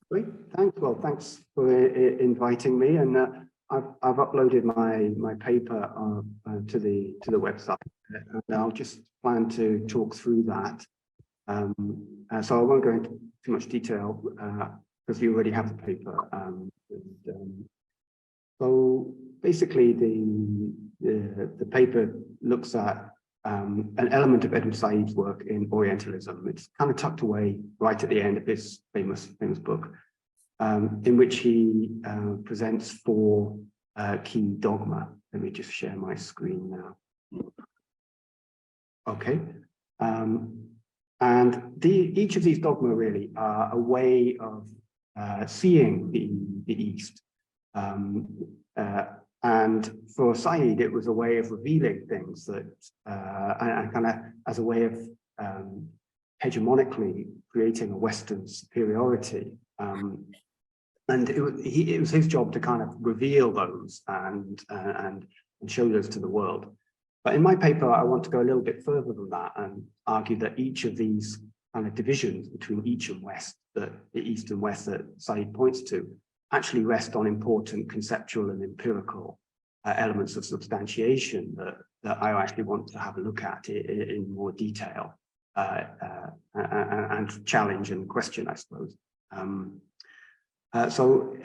Great, thanks. Well, thanks for inviting me, and I've uploaded my paper to the website, and I'll just plan to talk through that. So I won't go into too much detail because you already have the paper. So basically, the paper looks at an element of Edward Said's work in Orientalism. It's kind of tucked away right at the end of his famous book, in which he presents four key dogma. Let me just share my screen now. Okay. And each of these dogma really are a way of seeing the East. And for Said, it was a way of revealing things that, and kind of as a way of hegemonically creating a Western superiority. And it was his job to kind of reveal those and show those to the world. But in my paper, I want to go a little bit further than that and argue that each of these kind of divisions between East and West, the East and West that Said points to, actually rest on important conceptual and empirical elements of substantiation that I actually want to have a look at in more detail and challenge and question, I suppose. So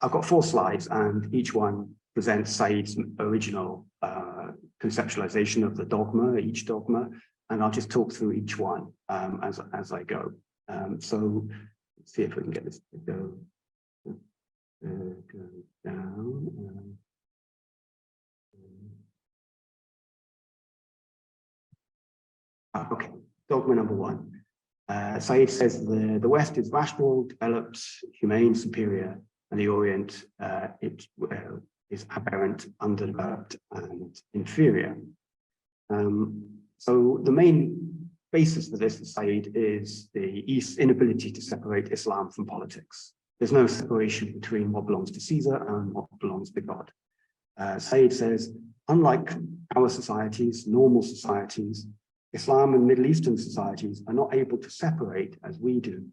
I've got 4 slides, and each one presents Said's original conceptualization of the dogma, each dogma, and I'll just talk through each one as I go. So let's see if we can get this to go down. Okay, dogma number 1. Said says the West is rational, developed, humane, superior, and the Orient is aberrant, underdeveloped, and inferior. So the main basis for this, Said, is the East's inability to separate Islam from politics. There's no separation between what belongs to Caesar and what belongs to God. Said says, unlike our societies, normal societies, Islam and Middle Eastern societies are not able to separate, as we do,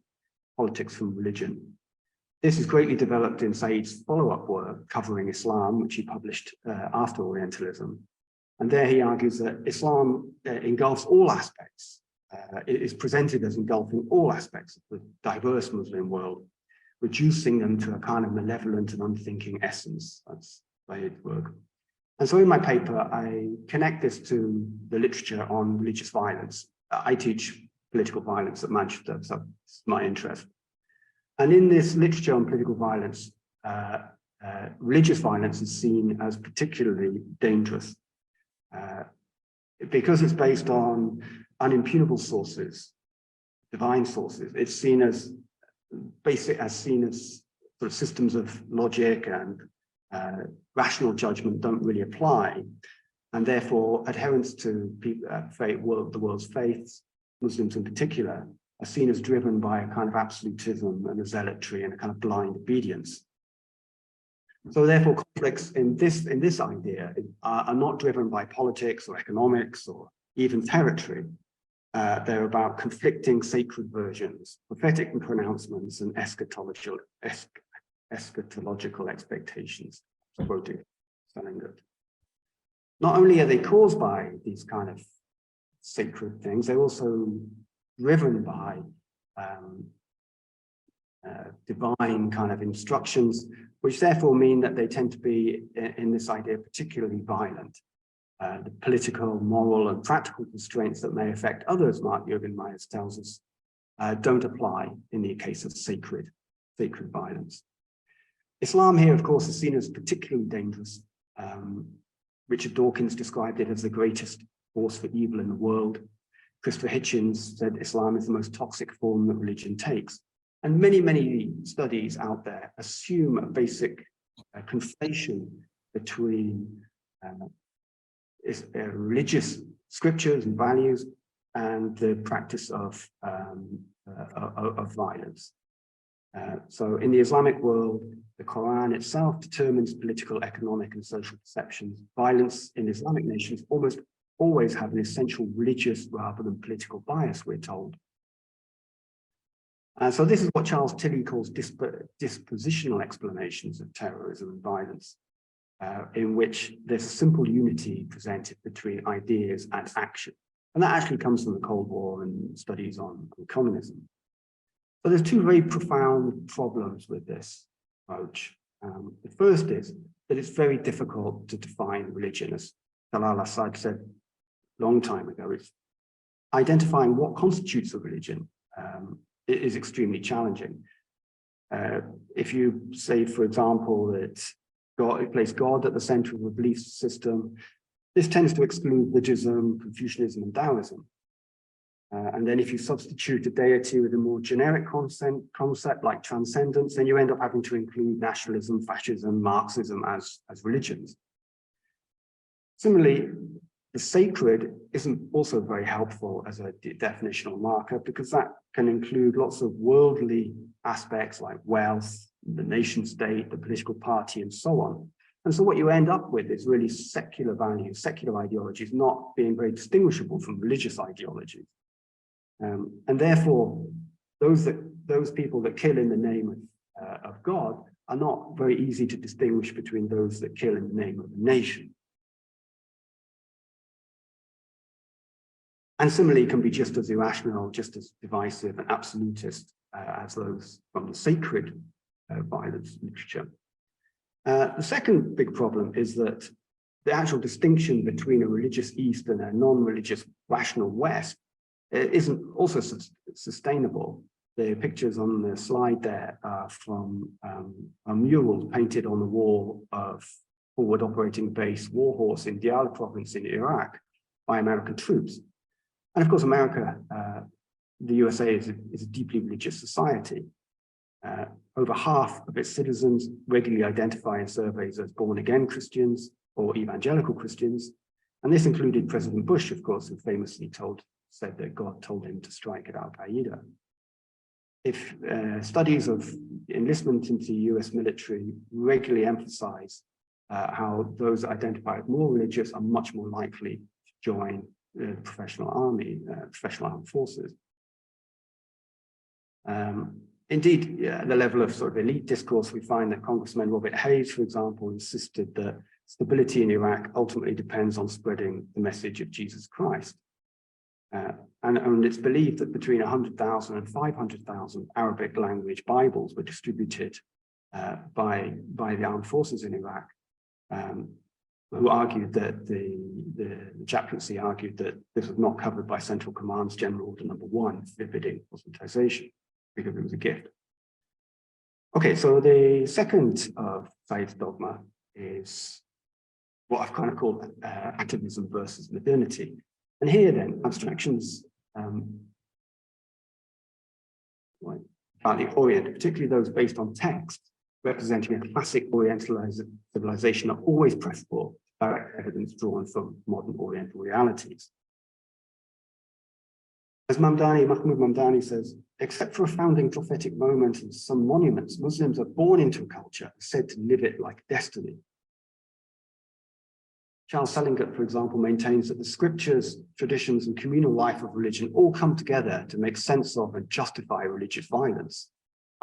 politics from religion. This is greatly developed in Said's follow-up work covering Islam, which he published after Orientalism. And there he argues that Islam engulfs all aspects. It is presented as engulfing all aspects of the diverse Muslim world, reducing them to a kind of malevolent and unthinking essence. That's Said's work. And so in my paper, I connect this to the literature on religious violence. I teach political violence at Manchester, so it's my interest. And in this literature on political violence, religious violence is seen as particularly dangerous because it's based on unimpugnable sources, divine sources. It's seen as sort of systems of logic and rational judgment don't really apply, and therefore adherents to the world's faiths, Muslims in particular, are seen as driven by a kind of absolutism and a zealotry and a kind of blind obedience. So therefore conflicts in this idea are not driven by politics or economics or even territory. They're about conflicting sacred versions, prophetic pronouncements, and eschatological expectations. Quoting Salinger. Not only are they caused by these kind of sacred things, they're also driven by divine kind of instructions, which therefore mean that they tend to be, in this idea, particularly violent. The political, moral, and practical constraints that may affect others, Mark-Jürgen Myers tells us, don't apply in the case of sacred violence. Islam here, of course, is seen as particularly dangerous. Richard Dawkins described it as the greatest force for evil in the world. Christopher Hitchens said Islam is the most toxic form that religion takes. And many, many studies out there assume a basic conflation between religious scriptures and values and the practice of violence. So in the Islamic world, the Quran itself determines political, economic, and social perceptions. Violence in Islamic nations almost always have an essential religious rather than political bias, we're told. And so this is what Charles Tilly calls dispositional explanations of terrorism and violence, in which there's a simple unity presented between ideas and action. And that actually comes from the Cold War and studies on communism. So there's two very profound problems with this approach. The first is that it's very difficult to define religion, as Talal Asad said a long time ago. It's identifying what constitutes a religion it is extremely challenging. If you say, for example, that God place God at the center of a belief system, this tends to exclude Buddhism, Confucianism, and Taoism. And then if you substitute a deity with a more generic concept like transcendence, then you end up having to include nationalism, fascism, Marxism as religions. Similarly, the sacred isn't also very helpful as a definitional marker, because that can include lots of worldly aspects like wealth, the nation state, the political party, and so on. And so what you end up with is really secular values, secular ideologies, not being very distinguishable from religious ideologies. And therefore, those people that kill in the name of God are not very easy to distinguish between those that kill in the name of a nation. And similarly, can be just as irrational, just as divisive and absolutist as those from the sacred violence literature. The second big problem is that the actual distinction between a religious East and a non-religious rational West isn't also sustainable. The pictures on the slide there are from a mural painted on the wall of forward operating base Warhorse in Diyala province in Iraq by American troops. And of course, America, the USA is a deeply religious society. Over half of its citizens regularly identify in surveys as born-again Christians or evangelical Christians. And this included President Bush, of course, who famously said that God told him to strike at Al-Qaeda. If studies of enlistment into the US military regularly emphasize how those identified as more religious are much more likely to join the professional army, professional armed forces. Indeed, at the level of sort of elite discourse, we find that Congressman Robert Hayes, for example, insisted that stability in Iraq ultimately depends on spreading the message of Jesus Christ. And it's believed that between 100,000 and 500,000 Arabic language Bibles were distributed by the armed forces in Iraq, who argued that the chaplaincy argued that this was not covered by Central Command's General Order Number 1, forbidding proselytization, because it was a gift. Okay, so the second of Said's dogma is what I've kind of called activism versus modernity. And here then, abstractions about the Orient, particularly those based on text, representing a classic Oriental civilization, are always preferable to direct evidence drawn from modern Oriental realities. As Mahmoud Mamdani says, except for a founding prophetic moment and some monuments, Muslims are born into a culture said to live it like destiny. Charles Selingut, for example, maintains that the scriptures, traditions, and communal life of religion all come together to make sense of and justify religious violence.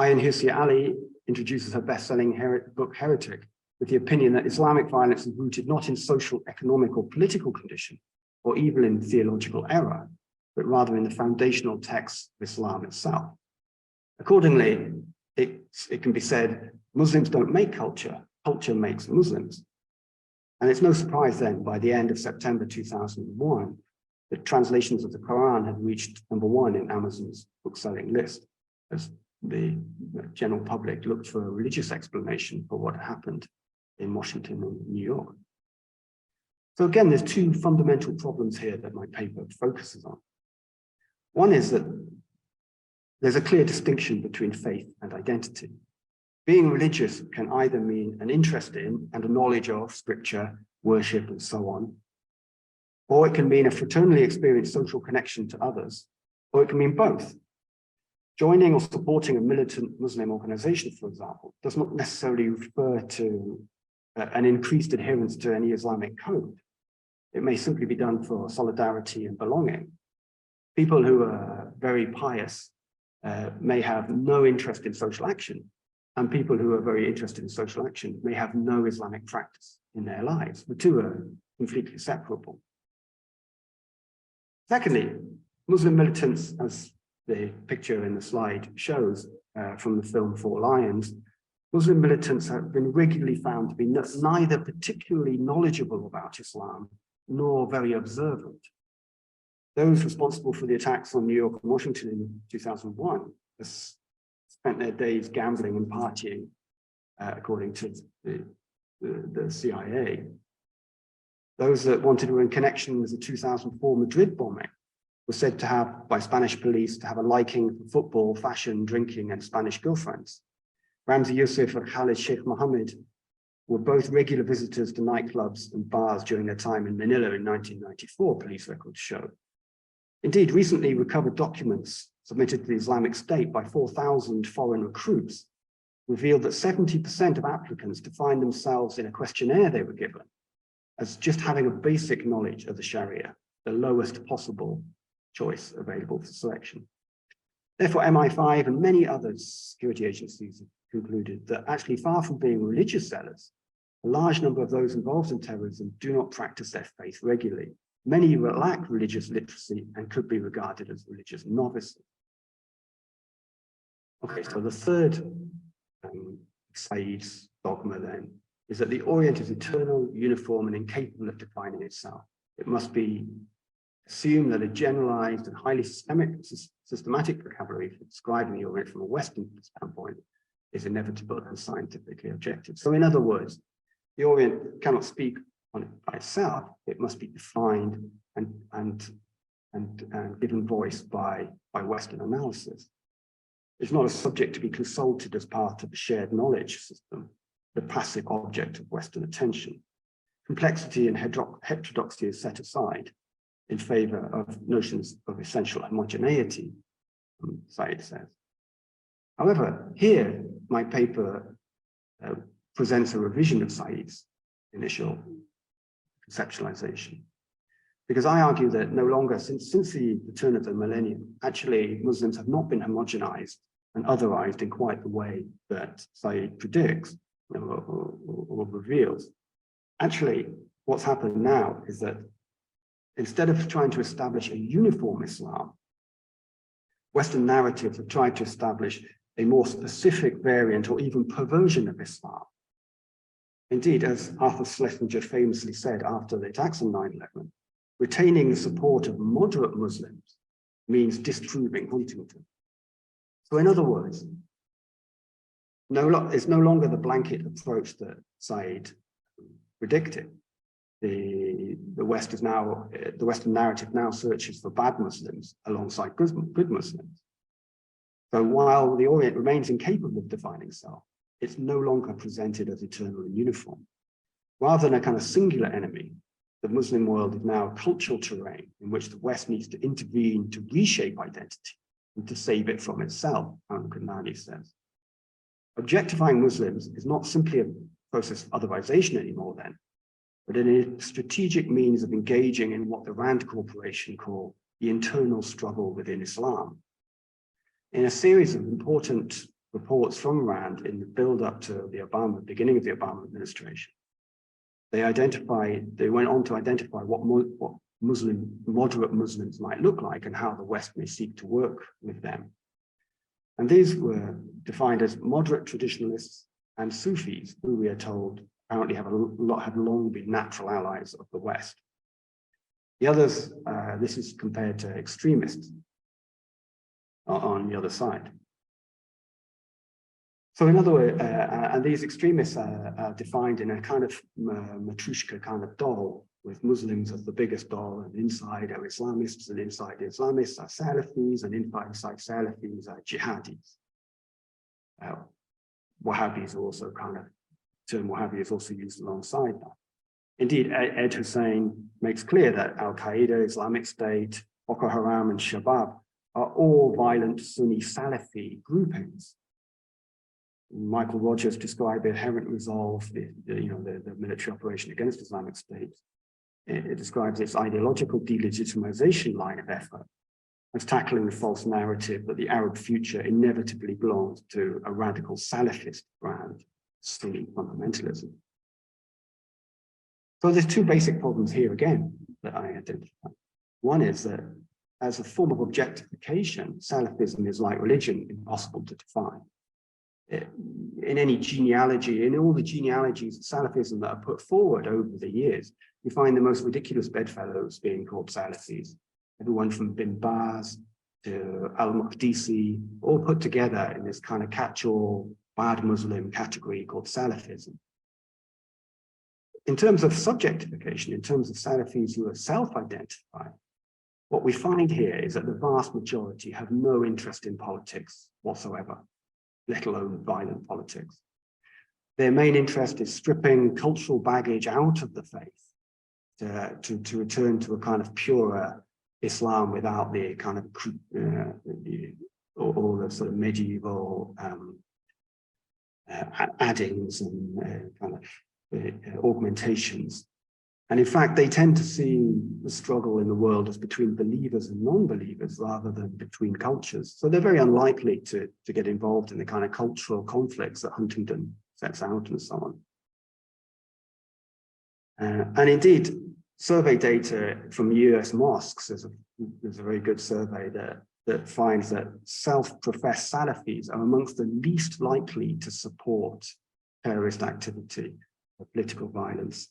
Ayaan Hirsi Ali introduces her best-selling book Heretic with the opinion that Islamic violence is rooted not in social, economic, or political condition, or even in theological error, but rather in the foundational texts of Islam itself. Accordingly, it can be said, Muslims don't make culture, culture makes Muslims. And it's no surprise then, by the end of September 2001, that translations of the Quran had reached #1 in Amazon's book-selling list, as the general public looked for a religious explanation for what happened in Washington and New York. So again, there's two fundamental problems here that my paper focuses on. One is that there's a clear distinction between faith and identity. Being religious can either mean an interest in and a knowledge of scripture, worship, and so on, or it can mean a fraternally experienced social connection to others, or it can mean both. Joining or supporting a militant Muslim organization, for example, does not necessarily refer to an increased adherence to any Islamic code. It may simply be done for solidarity and belonging. People who are very pious may have no interest in social action, and people who are very interested in social action may have no Islamic practice in their lives. The two are completely separable. Secondly, Muslim militants, as the picture in the slide shows from the film Four Lions, Muslim militants have been regularly found to be neither particularly knowledgeable about Islam nor very observant. Those responsible for the attacks on New York and Washington in 2001 spent their days gambling and partying, according to the CIA. Those that wanted to in connection with the 2004 Madrid bombing were said to have, by Spanish police, to have a liking for football, fashion, drinking, and Spanish girlfriends. Ramzi Youssef and Khalid Sheikh Mohammed were both regular visitors to nightclubs and bars during their time in Manila in 1994, police records show. Indeed, recently recovered documents submitted to the Islamic State by 4,000 foreign recruits revealed that 70% of applicants defined themselves in a questionnaire they were given as just having a basic knowledge of the Sharia, the lowest possible choice available for selection. Therefore, MI5 and many other security agencies have concluded that actually, far from being religious zealots, a large number of those involved in terrorism do not practice their faith regularly. Many lack religious literacy and could be regarded as religious novices. Okay, so the third Said's dogma then is that the Orient is eternal, uniform, and incapable of defining itself. It must be assumed that a generalized and highly systematic vocabulary for describing the Orient from a Western standpoint is inevitable and scientifically objective. So in other words, the Orient cannot speak on it by itself. It must be defined and given voice by Western analysis. It's not a subject to be consulted as part of a shared knowledge system, the passive object of Western attention. Complexity and heterodoxy is set aside in favor of notions of essential homogeneity, Said says. However, here, my paper presents a revision of Said's initial conceptualization, because I argue that no longer, since the turn of the millennium, actually Muslims have not been homogenized and otherized in quite the way that Said predicts or reveals. Actually, what's happened now is that instead of trying to establish a uniform Islam, Western narratives have tried to establish a more specific variant or even perversion of Islam. Indeed, as Arthur Schlesinger famously said after the attacks on 9/11, retaining the support of moderate Muslims means disproving Huntington. So in other words, it's no longer the blanket approach that Said predicted. The West is now, the Western narrative now searches for bad Muslims alongside good Muslims. So while the Orient remains incapable of defining itself, it's no longer presented as eternal and uniform. Rather than a kind of singular enemy, the Muslim world is now a cultural terrain in which the West needs to intervene to reshape identity and to save it from itself, Al-Kanani says. Objectifying Muslims is not simply a process of otherization anymore then, but a strategic means of engaging in what the Rand Corporation call the internal struggle within Islam. In a series of important reports from Rand in the build-up to the beginning of the Obama administration, they went on to identify what moderate Muslims might look like and how the West may seek to work with them. And these were defined as moderate traditionalists and Sufis, who we are told apparently have long been natural allies of the West. The others, this is compared to extremists on the other side. So in other words, and these extremists are defined in a kind of Matryoshka kind of doll, with Muslims as the biggest doll, and inside are Islamists, and inside the Islamists are Salafis, and inside Salafis are jihadis. Wahhabis are also the term Wahhabi is also used alongside that. Indeed, Ed Hussein makes clear that Al-Qaeda, Islamic State, Boko Haram, and Shabab are all violent Sunni Salafi groupings. Michael Rogers described Inherent Resolve, the military operation against Islamic State. It describes its ideological delegitimization line of effort as tackling the false narrative that the Arab future inevitably belongs to a radical Salafist brand, Sunni fundamentalism. So there's two basic problems here again that I identify. One is that as a form of objectification, Salafism is like religion, impossible to define. In any genealogy, in all the genealogies of Salafism that are put forward over the years, you find the most ridiculous bedfellows being called Salafis. Everyone from Bin Baz to Al-Maqdisi, all put together in this kind of catch-all bad Muslim category called Salafism. In terms of subjectification, in terms of Salafis who are self-identified, what we find here is that the vast majority have no interest in politics whatsoever, let alone violent politics. Their main interest is stripping cultural baggage out of the faith to return to a kind of purer Islam without the kind of all the sort of medieval addings and kind of augmentations. And in fact, they tend to see the struggle in the world as between believers and non-believers rather than between cultures. So they're very unlikely to get involved in the kind of cultural conflicts that Huntington sets out and so on. And indeed, survey data from US mosques, there's a very good survey that finds that self-professed Salafis are amongst the least likely to support terrorist activity or political violence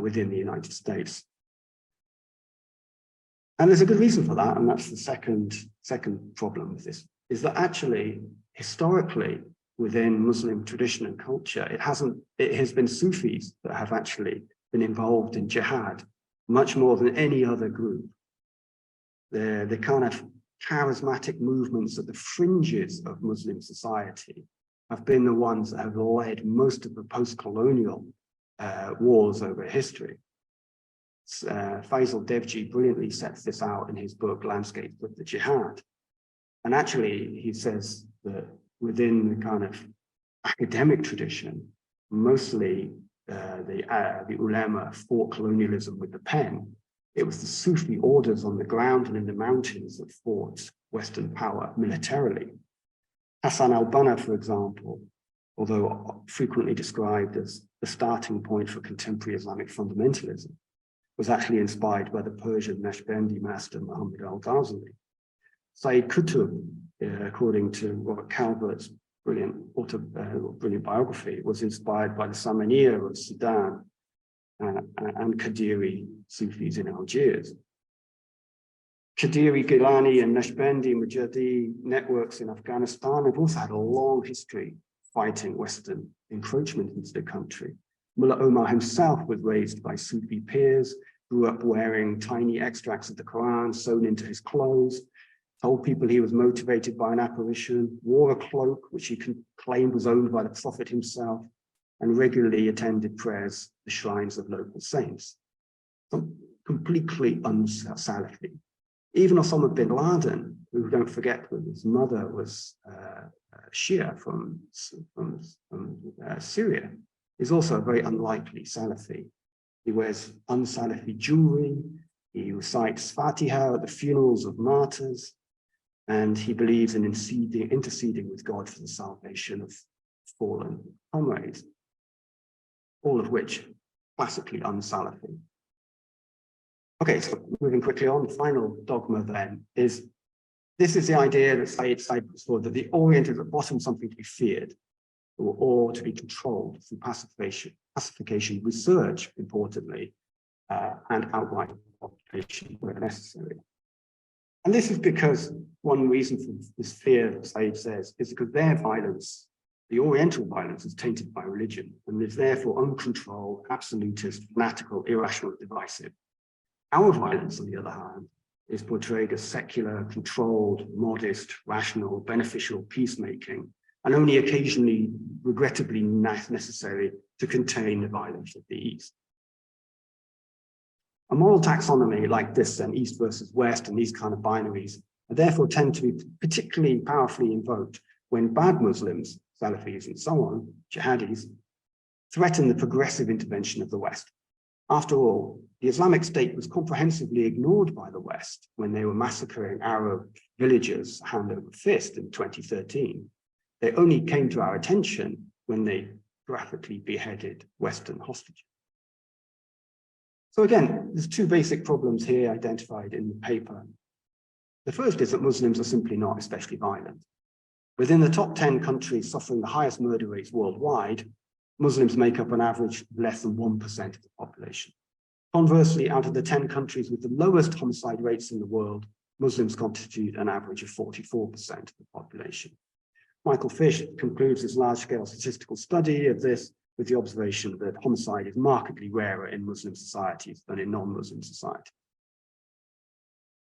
within the United States. And there's a good reason for that, and that's the second problem with this, is that actually, historically, within Muslim tradition and culture, it has been Sufis that have actually been involved in jihad much more than any other group. The kind of charismatic movements at the fringes of Muslim society have been the ones that have led most of the post-colonial wars over history. Faisal Devji brilliantly sets this out in his book, Landscape of the Jihad. And actually, he says that within the kind of academic tradition, mostly the ulama fought colonialism with the pen. It was the Sufi orders on the ground and in the mountains that fought Western power militarily. Hassan al-Banna, for example, although frequently described as the starting point for contemporary Islamic fundamentalism, was actually inspired by the Persian Naqshbandi master Muhammad al-Ghazali. Sayyid Qutb, according to Robert Calvert's brilliant biography, was inspired by the Samaniya of Sudan and Qadiri Sufis in Algiers. Qadiri, Gilani, and Naqshbandi Mujahidi networks in Afghanistan have also had a long history fighting Western encroachment into the country. Mullah Omar himself was raised by Sufi peers, grew up wearing tiny extracts of the Quran sewn into his clothes, told people he was motivated by an apparition, wore a cloak which he claimed was owned by the Prophet himself, and regularly attended prayers at the shrines of local saints. So completely un-Salafi. Even Osama bin Laden, who, don't forget, his mother was Shia from Syria, is also a very unlikely Salafi. He wears un-Salafi jewelry, he recites Fatiha at the funerals of martyrs, and he believes in interceding with God for the salvation of fallen comrades, all of which classically un-Salafi. Okay, so moving quickly on, the final dogma then is, this is the idea that Said puts forward, that the Orient is at bottom something to be feared or to be controlled through pacification, research, importantly, and outright occupation where necessary. And this is because one reason for this fear that Said says is because their violence, the Oriental violence, is tainted by religion and is therefore uncontrolled, absolutist, fanatical, irrational, divisive. Our violence, on the other hand, is portrayed as secular, controlled, modest, rational, beneficial, peacemaking, and only occasionally, regrettably, necessary to contain the violence of the East. A moral taxonomy like this, then, East versus West, and these kind of binaries, therefore tend to be particularly powerfully invoked when bad Muslims, Salafis and so on, jihadis, threaten the progressive intervention of the West. After all, the Islamic State was comprehensively ignored by the West when they were massacring Arab villagers hand over fist in 2013. They only came to our attention when they graphically beheaded Western hostages. So again, there's two basic problems here identified in the paper. The first is that Muslims are simply not especially violent. Within the top 10 countries suffering the highest murder rates worldwide, Muslims make up an average of less than 1% of the population. Conversely, out of the 10 countries with the lowest homicide rates in the world, Muslims constitute an average of 44% of the population. Michael Fish concludes his large-scale statistical study of this with the observation that homicide is markedly rarer in Muslim societies than in non-Muslim societies.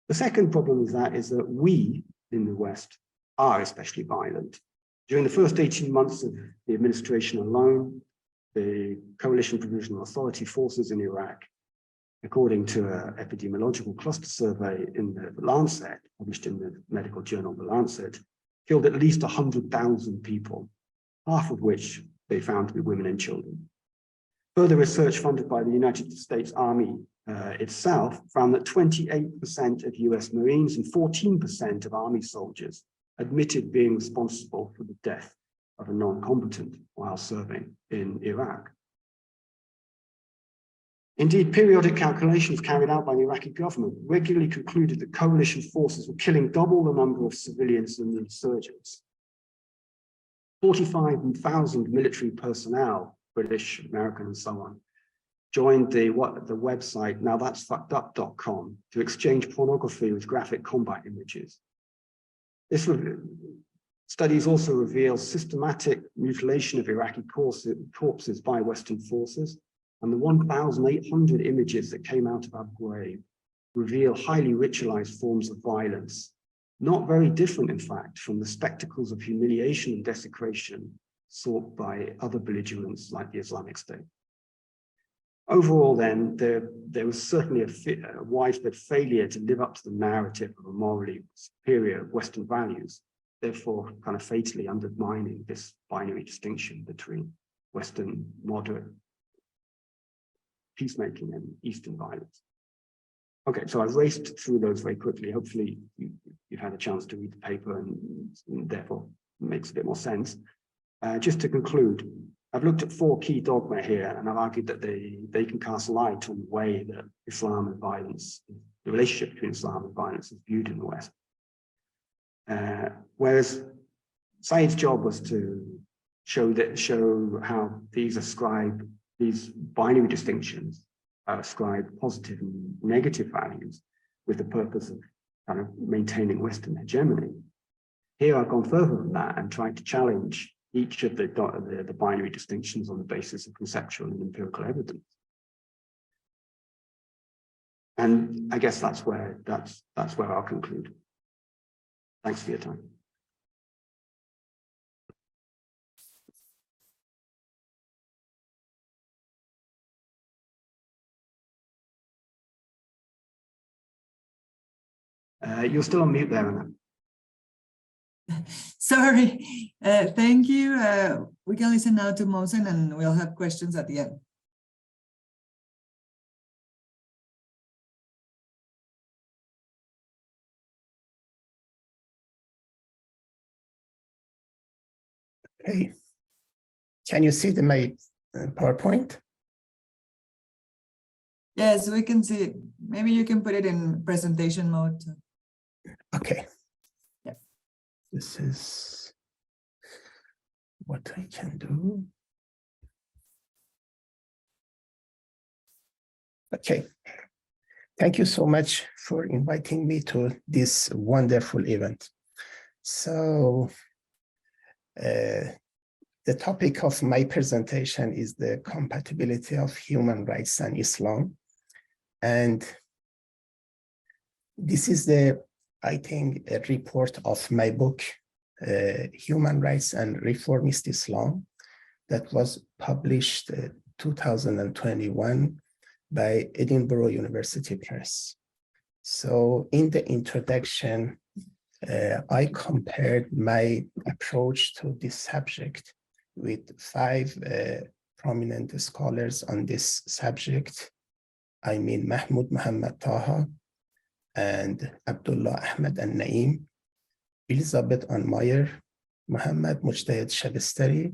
The second problem with that is that we in the West are especially violent. During the first 18 months of the administration alone, the Coalition Provisional Authority forces in Iraq, according to an epidemiological cluster survey in the Lancet, published in the medical journal The Lancet, killed at least 100,000 people, half of which they found to be women and children. Further research funded by the United States Army itself found that 28% of US Marines and 14% of Army soldiers admitted being responsible for the death of a non-combatant while serving in Iraq. Indeed, periodic calculations carried out by the Iraqi government regularly concluded that coalition forces were killing double the number of civilians than the insurgents. 45,000 military personnel, British, American, and so on, joined the website nowthat'sfuckedup.com to exchange pornography with graphic combat images. Studies also reveal systematic mutilation of Iraqi corpses by Western forces, and the 1,800 images that came out of Abu Ghraib reveal highly ritualized forms of violence, not very different, in fact, from the spectacles of humiliation and desecration sought by other belligerents like the Islamic State. Overall, then, there was certainly a widespread failure to live up to the narrative of a morally superior Western values, therefore kind of fatally undermining this binary distinction between Western moderate peacemaking and Eastern violence. Okay, so I've raced through those very quickly. Hopefully you've had a chance to read the paper and therefore makes a bit more sense. Just to conclude, I've looked at 4 key dogma here, and I've argued that they can cast light on the way that Islam and violence, the relationship between Islam and violence is viewed in the West. Whereas Said's job was to show how these binary distinctions ascribe positive and negative values with the purpose of kind of maintaining Western hegemony. Here I've gone further than that and tried to challenge each of the binary distinctions on the basis of conceptual and empirical evidence. And I guess that's where I'll conclude. Thanks for your time. You're still on mute there, Anna. Sorry. Thank you. We can listen now to Mohsen, and we'll have questions at the end. Okay. Can you see my PowerPoint? Yes, we can see it. Maybe you can put it in presentation mode. Okay. Yeah. This is what I can do. Okay. Thank you so much for inviting me to this wonderful event. So, the topic of my presentation is the compatibility of human rights and Islam. And this is I think, a report of my book, Human Rights and Reformist Islam, that was published 2021 by Edinburgh University Press. So in the introduction, I compared my approach to this subject with 5 prominent scholars on this subject. I mean Mahmoud Muhammad Taha and Abdullah Ahmed Al-Naim, Elizabeth Anmayer, Muhammad Mujtahid Shabistari,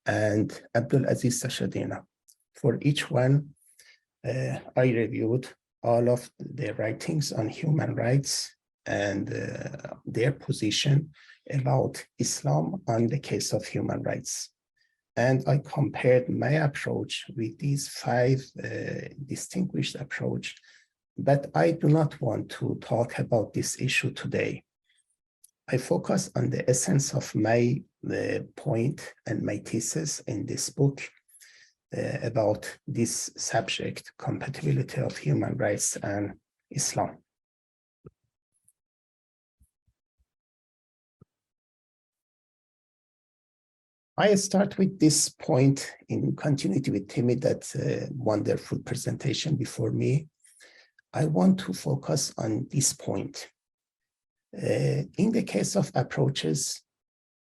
and Abdul Aziz Sashadina. For each one, I reviewed all of their writings on human rights and their position about Islam on the case of human rights. And I compared my approach with these 5 distinguished approaches, but I do not want to talk about this issue today. I focus on the essence of my point and my thesis in this book about this subject, compatibility of human rights and Islam. I start with this point in continuity with Timmy, that wonderful presentation before me. I want to focus on this point. In the case of approaches,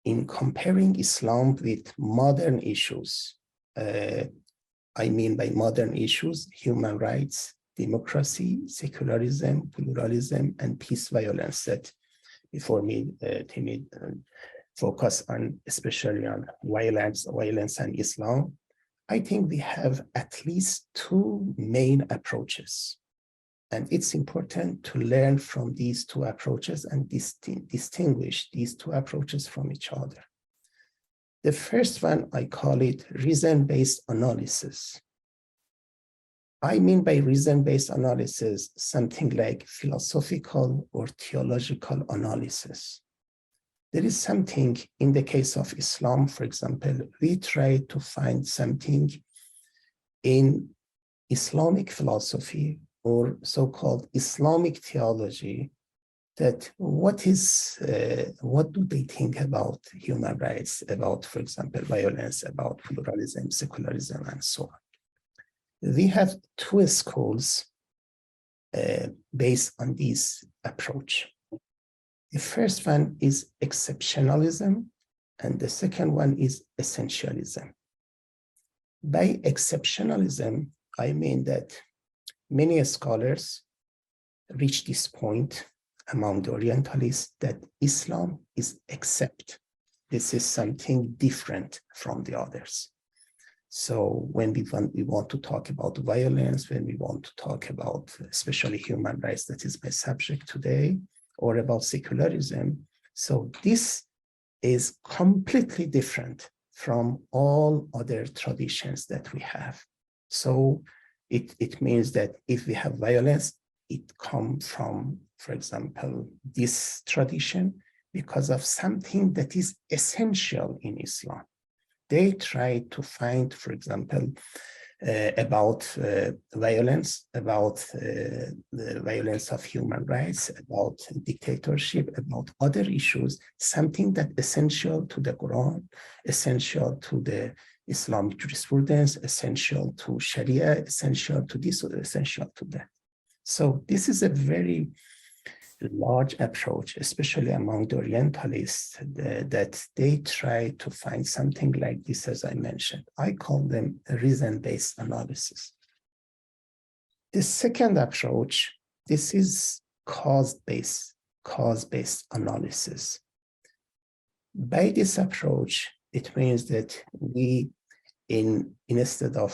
in comparing Islam with modern issues, I mean by modern issues, human rights, democracy, secularism, pluralism, and peace violence, that before me, Timmy focus on, especially on violence and Islam. I think we have at least 2 main approaches. And it's important to learn from these 2 approaches and distinguish these 2 approaches from each other. The first one, I call it reason-based analysis. I mean by reason-based analysis, something like philosophical or theological analysis. There is something in the case of Islam, for example, we try to find something in Islamic philosophy or so-called Islamic theology, that what do they think about human rights, about, for example, violence, about pluralism, secularism, and so on. We have 2 schools based on this approach. The first one is exceptionalism, and the second one is essentialism. By exceptionalism, I mean that many scholars reach this point among the Orientalists that Islam is except. This is something different from the others. So when we want to talk about violence, when we want to talk about especially human rights, that is my subject today, or about secularism. So this is completely different from all other traditions that we have. So it means that if we have violence, it comes from, for example, this tradition because of something that is essential in Islam. They try to find, for example, about violence, about the violence of human rights, about dictatorship, about other issues, something that essential to the Quran, essential to the Islamic jurisprudence, essential to Sharia, essential to this, essential to that. So this is a very large approach, especially among the Orientalists, that they try to find something like this, as I mentioned. I call them a reason-based analysis. The second approach, this is cause-based analysis. By this approach, it means that we, instead of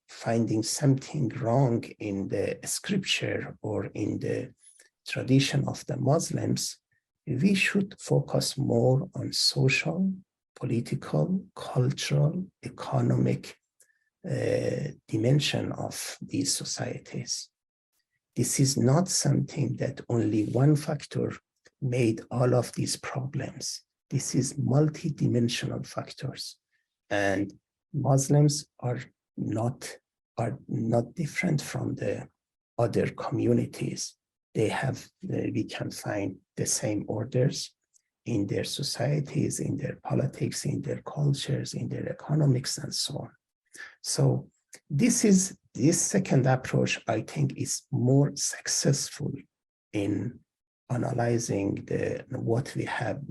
finding something wrong in the scripture or in the tradition of the Muslims, we should focus more on social, political, cultural, economic dimension of these societies. This is not something that only one factor made all of these problems. This is multi-dimensional factors, and Muslims are not different from the other communities. They have, we can find the same orders in their societies, in their politics, in their cultures, in their economics, and so on. So this second approach, I think, is more successful in analyzing what we have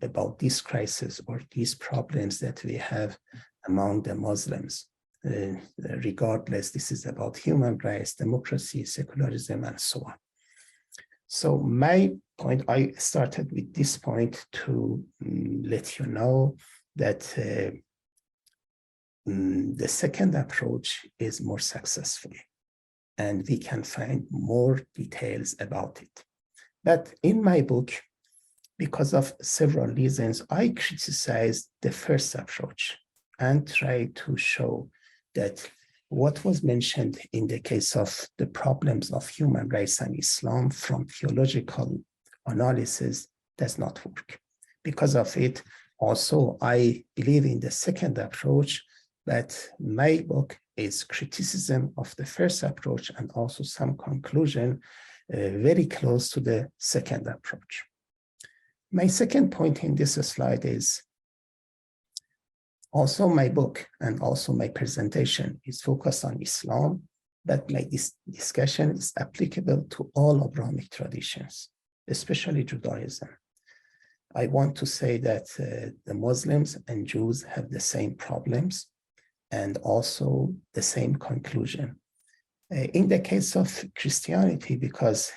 about this crisis or these problems that we have among the Muslims. regardless, this is about human rights, democracy, secularism, and so on. So my point, I started with this point to let you know that the second approach is more successful, and we can find more details about it. But in my book, because of several reasons, I criticized the first approach and try to show that what was mentioned in the case of the problems of human rights and Islam from theological analysis does not work. Because of it, also, I believe in the second approach, that my book is criticism of the first approach and also some conclusion very close to the second approach. My second point in this slide is also my book and also my presentation is focused on Islam, but my discussion is applicable to all Abrahamic traditions, especially Judaism. I want to say that the Muslims and Jews have the same problems and also the same conclusion. In the case of Christianity, because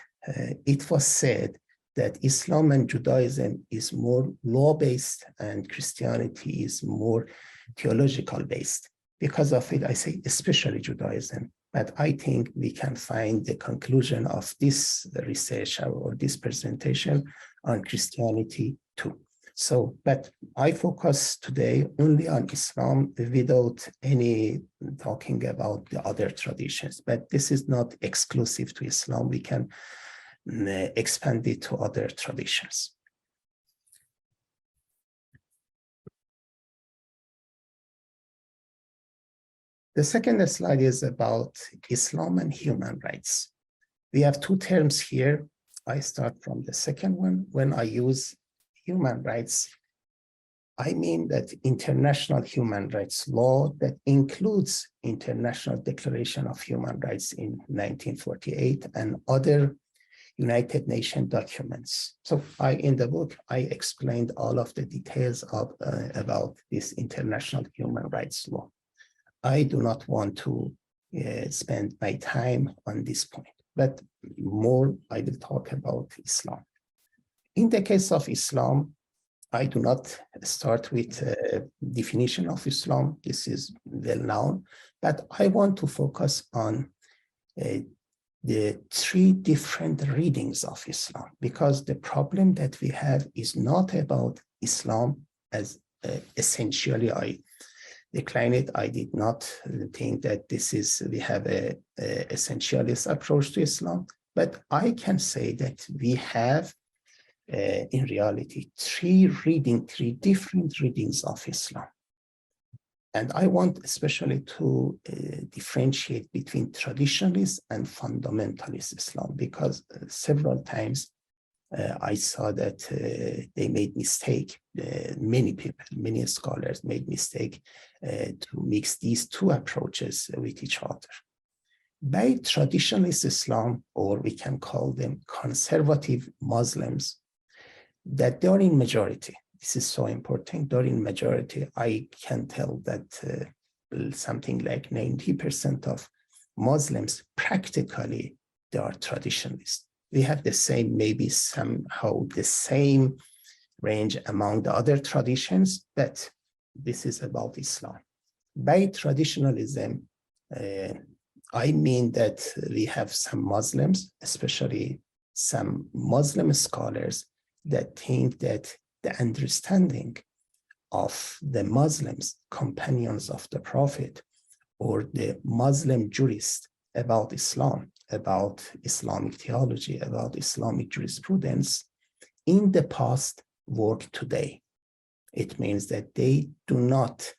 it was said that Islam and Judaism is more law-based and Christianity is more theological-based. Because of it, I say especially Judaism, but I think we can find the conclusion of this research or this presentation on Christianity too. So, but I focus today only on Islam without any talking about the other traditions, but this is not exclusive to Islam. We can expand it to other traditions. The second slide is about Islam and human rights. We have two terms here. I start from the second one. When I use human rights, I mean that international human rights law that includes International Declaration of Human Rights in 1948 and other United Nations documents. So in the book, I explained all of the details about this international human rights law. I do not want to spend my time on this point, but more I will talk about Islam. In the case of Islam, I do not start with a definition of Islam. This is well known, but I want to focus on the three different readings of Islam, because the problem that we have is not about Islam as essentially I decline it. I did not think that this is, we have a essentialist approach to Islam, but I can say that we have in reality three different readings of Islam. And I want especially to differentiate between traditionalist and fundamentalist Islam, because several times I saw that they made mistake. Many people, many scholars made mistake to mix these two approaches with each other. By traditionalist Islam, or we can call them conservative Muslims, that they're in majority. This is so important. They're in majority. I can tell that something like 90% of Muslims practically they are traditionalists. We have the same, maybe somehow the same range among the other traditions, but this is about Islam. By traditionalism, I mean that we have some Muslims, especially some Muslim scholars, that think that the understanding of the Muslims, companions of the Prophet, or the Muslim jurists about Islam, about Islamic theology, about Islamic jurisprudence, in the past work today. It means that they do not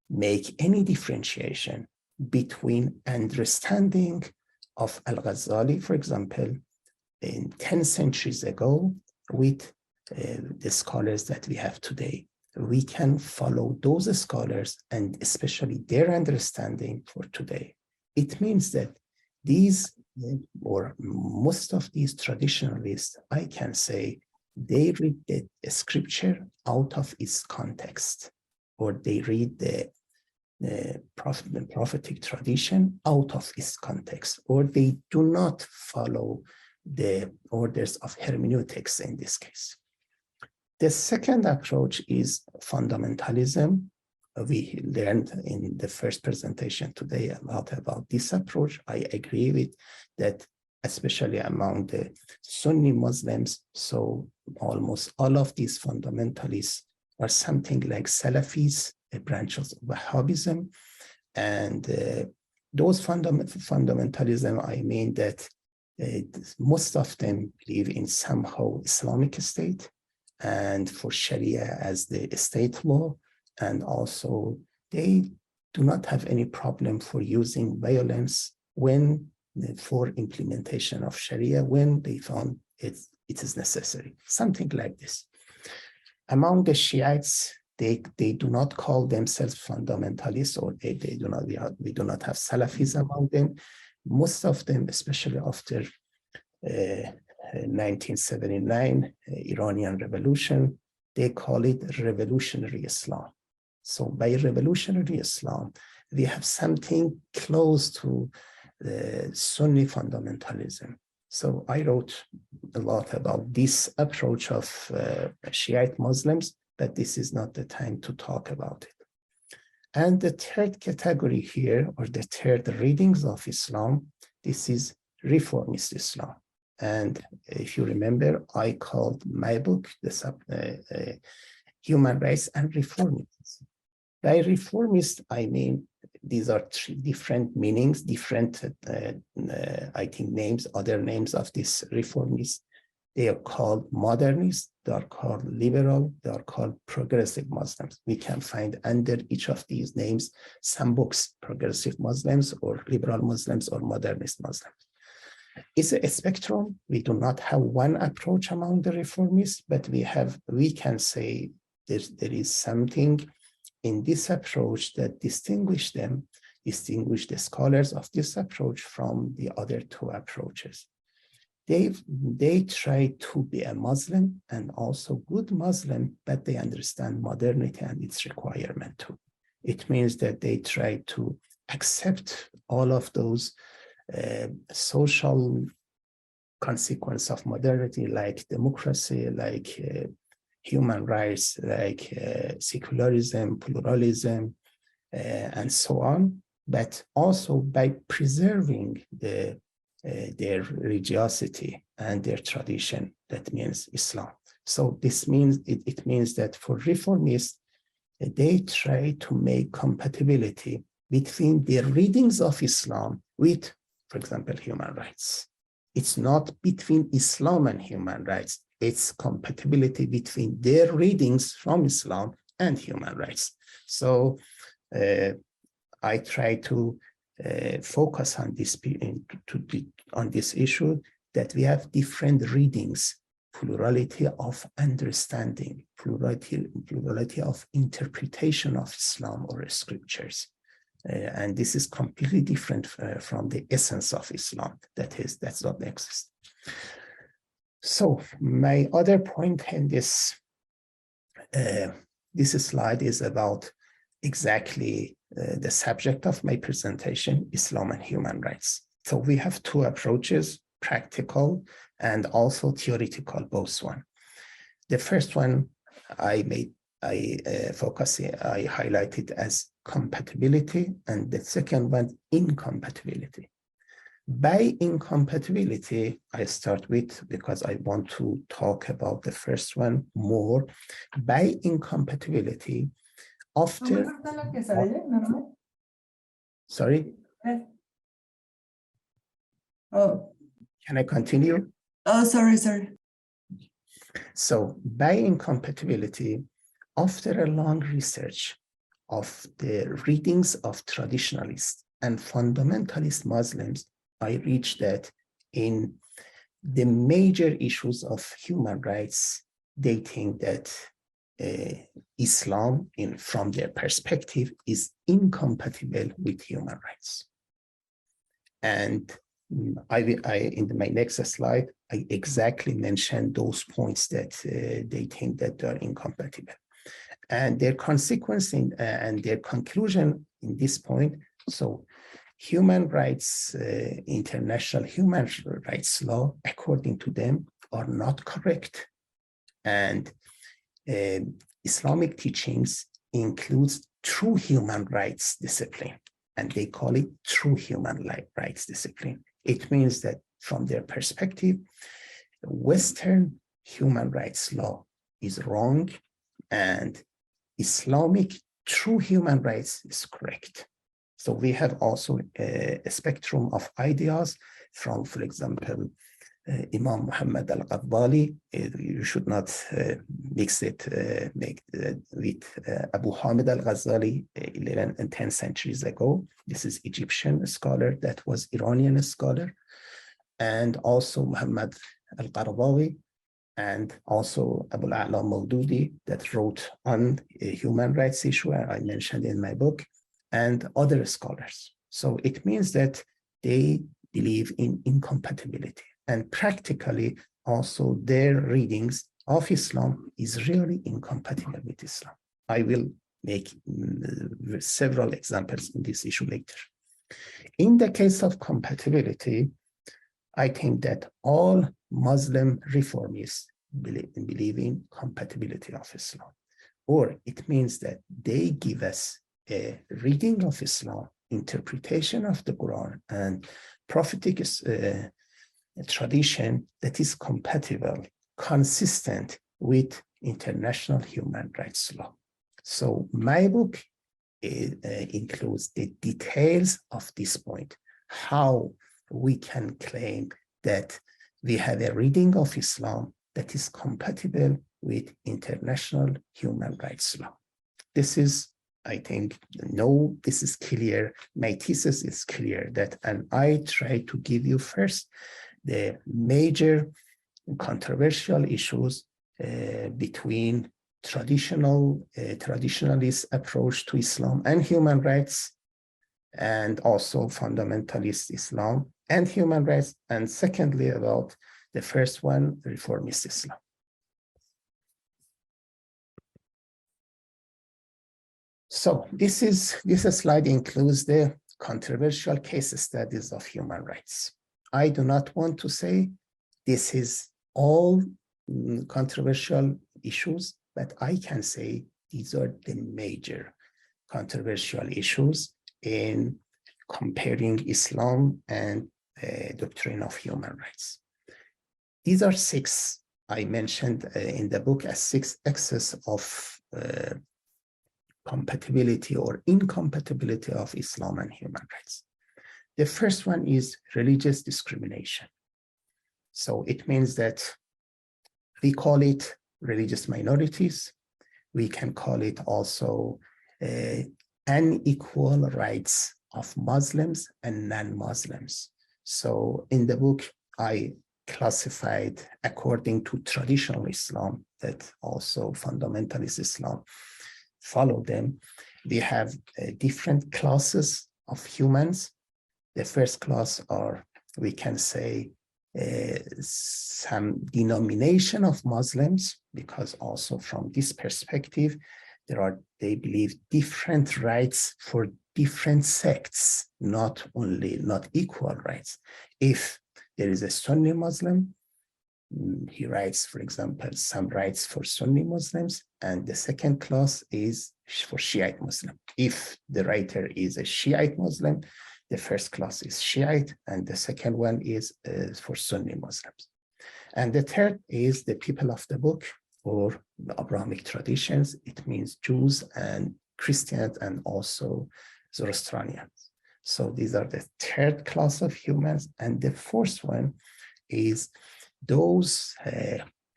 make any differentiation between understanding of Al-Ghazali, for example, in 10 centuries ago, with the scholars that we have today. We can follow those scholars and especially their understanding for today. It means that these, or most of these traditionalists, I can say, they read the scripture out of its context, or they read the prophetic tradition out of its context, or they do not follow the orders of hermeneutics in this case. The second approach is fundamentalism. We learned in the first presentation today a lot about this approach. I agree with that, especially among the Sunni Muslims. So almost all of these fundamentalists are something like Salafis, a branch of Wahhabism. And those fundamentalism, I mean that most of them believe in somehow Islamic state and for Sharia as the state law. And also they do not have any problem for using violence when for implementation of Sharia when they found it is necessary, something like this. Among the Shiites, they do not call themselves fundamentalists, or they do not, we do not have Salafis among them. Most of them, especially after 1979 Iranian Revolution, they call it revolutionary Islam. So by revolutionary Islam, we have something close to the Sunni fundamentalism. So I wrote a lot about this approach of Shiite Muslims, but this is not the time to talk about it. And the third category here, or the third readings of Islam, this is reformist Islam. And if you remember, I called my book the Human Rights and Reformism. By reformist, I mean these are three different meanings, different, I think, names, other names of these reformists. They are called modernists, they are called liberal, they are called progressive Muslims. We can find under each of these names some books, progressive Muslims or liberal Muslims or modernist Muslims. It's a spectrum. We do not have one approach among the reformists, but we can say there is something in this approach that distinguish the scholars of this approach from the other two approaches. They try to be a Muslim and also good Muslim, but they understand modernity and its requirement too. It means that they try to accept all of those social consequences of modernity, like democracy, like human rights, like secularism, pluralism, and so on, but also by preserving their religiosity and their tradition. That means Islam. So this means it means that for reformists, they try to make compatibility between the readings of Islam with, for example, human rights. It's not between Islam and human rights. It's compatibility between their readings from Islam and human rights. So I try to focus on this issue, that we have different readings, plurality of understanding, plurality of interpretation of Islam or scriptures. And this is completely different from the essence of Islam. That's not exists. So my other point in this slide is about exactly the subject of my presentation, Islam and human rights. So we have two approaches, practical and also theoretical, both one. The first one I highlighted as compatibility, and the second one, incompatibility. By incompatibility, I start with, because I want to talk about the first one more. By incompatibility, after... Sorry? Oh. Can I continue? Oh, sorry. So by incompatibility, after a long research of the readings of traditionalists and fundamentalist Muslims, I reached that in the major issues of human rights, they think that Islam, from their perspective, is incompatible with human rights. And in my next slide, I exactly mentioned those points that they think that they are incompatible. And their consequence and their conclusion in this point, so human rights, international human rights law, according to them, are not correct. And Islamic teachings includes true human rights discipline, and they call it true human rights discipline. It means that from their perspective, Western human rights law is wrong, and Islamic true human rights is correct. So we have also a spectrum of ideas from, for example, Imam Muhammad al-Ghazali. You should not mix it with Abu Hamid al-Ghazali 11 and 10 centuries ago. This is Egyptian scholar, that was Iranian scholar, and also Muhammad al-Qaradawi, and also Abu al-A'la Mawdudi, that wrote on a human rights issue, I mentioned in my book, and other scholars. So it means that they believe in incompatibility, and practically also their readings of Islam is really incompatible with Islam. I will make several examples in this issue later. In the case of compatibility, I think that all Muslim reformists believe in compatibility of Islam, or it means that they give us a reading of Islam, interpretation of the Quran, and prophetic tradition that is compatible, consistent with international human rights law. So my book includes the details of this point, how we can claim that we have a reading of Islam that is compatible with international human rights law. This is, I think, this is clear. My thesis is clear that, and I try to give you first the major controversial issues between traditionalist approach to Islam and human rights, and also fundamentalist Islam and human rights, and secondly about the first one, reformist Islam. So this slide includes the controversial case studies of human rights. I do not want to say this is all controversial issues, but I can say these are the major controversial issues in comparing Islam and the doctrine of human rights. These are 6 I mentioned in the book as 6 axes of compatibility or incompatibility of Islam and human rights. The first one is religious discrimination. So it means that we call it religious minorities. We can call it also unequal rights of Muslims and non-Muslims. So in the book, I classified according to traditional Islam, that also fundamentalist Islam follow them. We have different classes of humans. The first class are, we can say, some denomination of Muslims, because also from this perspective, they believe different rights for different sects, not equal rights. If there is a Sunni Muslim, he writes, for example, some rights for Sunni Muslims, and the second class is for Shiite Muslim. If the writer is a Shiite Muslim, the first class is Shiite, and the second one is for Sunni Muslims. And the third is the people of the book, or the Abrahamic traditions. It means Jews and Christians and also Zoroastrians. So these are the third class of humans. And the fourth one is those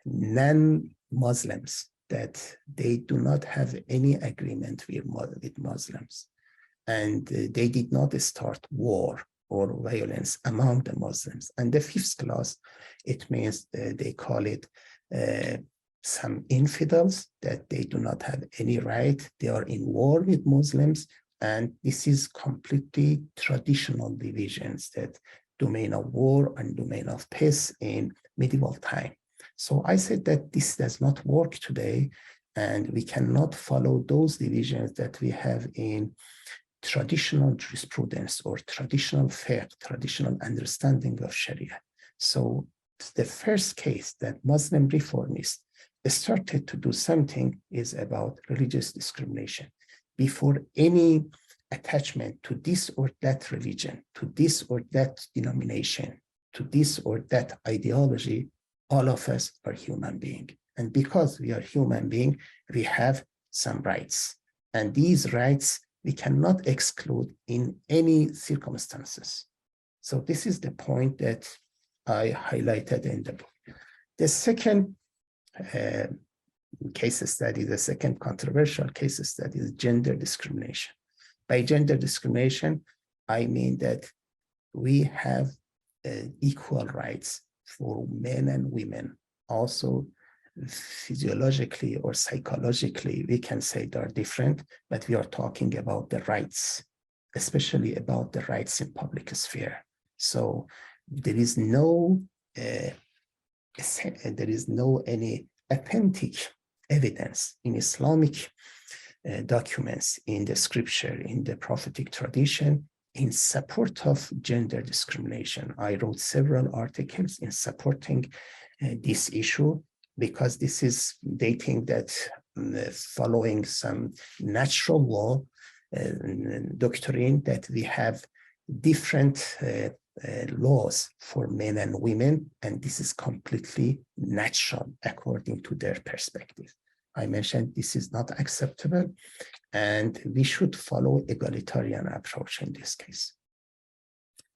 non-Muslims that they do not have any agreement with Muslims, and they did not start war or violence among the Muslims. And the fifth class, it means they call it some infidels, that they do not have any right, they are in war with Muslims, and this is completely traditional divisions, that domain of war and domain of peace in medieval time. So I said that this does not work today, and we cannot follow those divisions that we have in traditional jurisprudence or traditional fiqh, traditional understanding of Sharia. So the first case that Muslim reformists started to do something is about religious discrimination. Before any attachment to this or that religion, to this or that denomination, to this or that ideology, all of us are human beings. And because we are human beings, we have some rights. And these rights we cannot exclude in any circumstances. So this is the point that I highlighted in the book. The second case study, the second controversial case study is gender discrimination. By gender discrimination, I mean that we have equal rights for men and women. Also, physiologically or psychologically, we can say they are different, but we are talking about the rights, especially about the rights in public sphere. So there is no any authentic evidence in Islamic documents, in the scripture, in the prophetic tradition, in support of gender discrimination. I wrote several articles in supporting this issue, because this is dating that following some natural law doctrine that we have different laws for men and women, and this is completely natural according to their perspective. I mentioned this is not acceptable, and we should follow egalitarian approach in this case.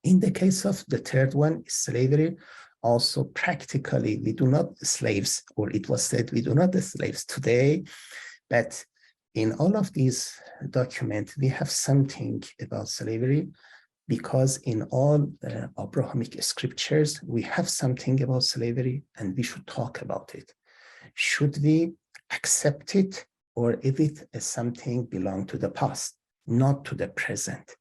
In the case of the third one, slavery, also practically we do not slaves, or it was said we do not the slaves today, but in all of these documents we have something about slavery, because in all Abrahamic scriptures we have something about slavery, and we should talk about it. Should we accept it, or if it is something belong to the past, not to the present?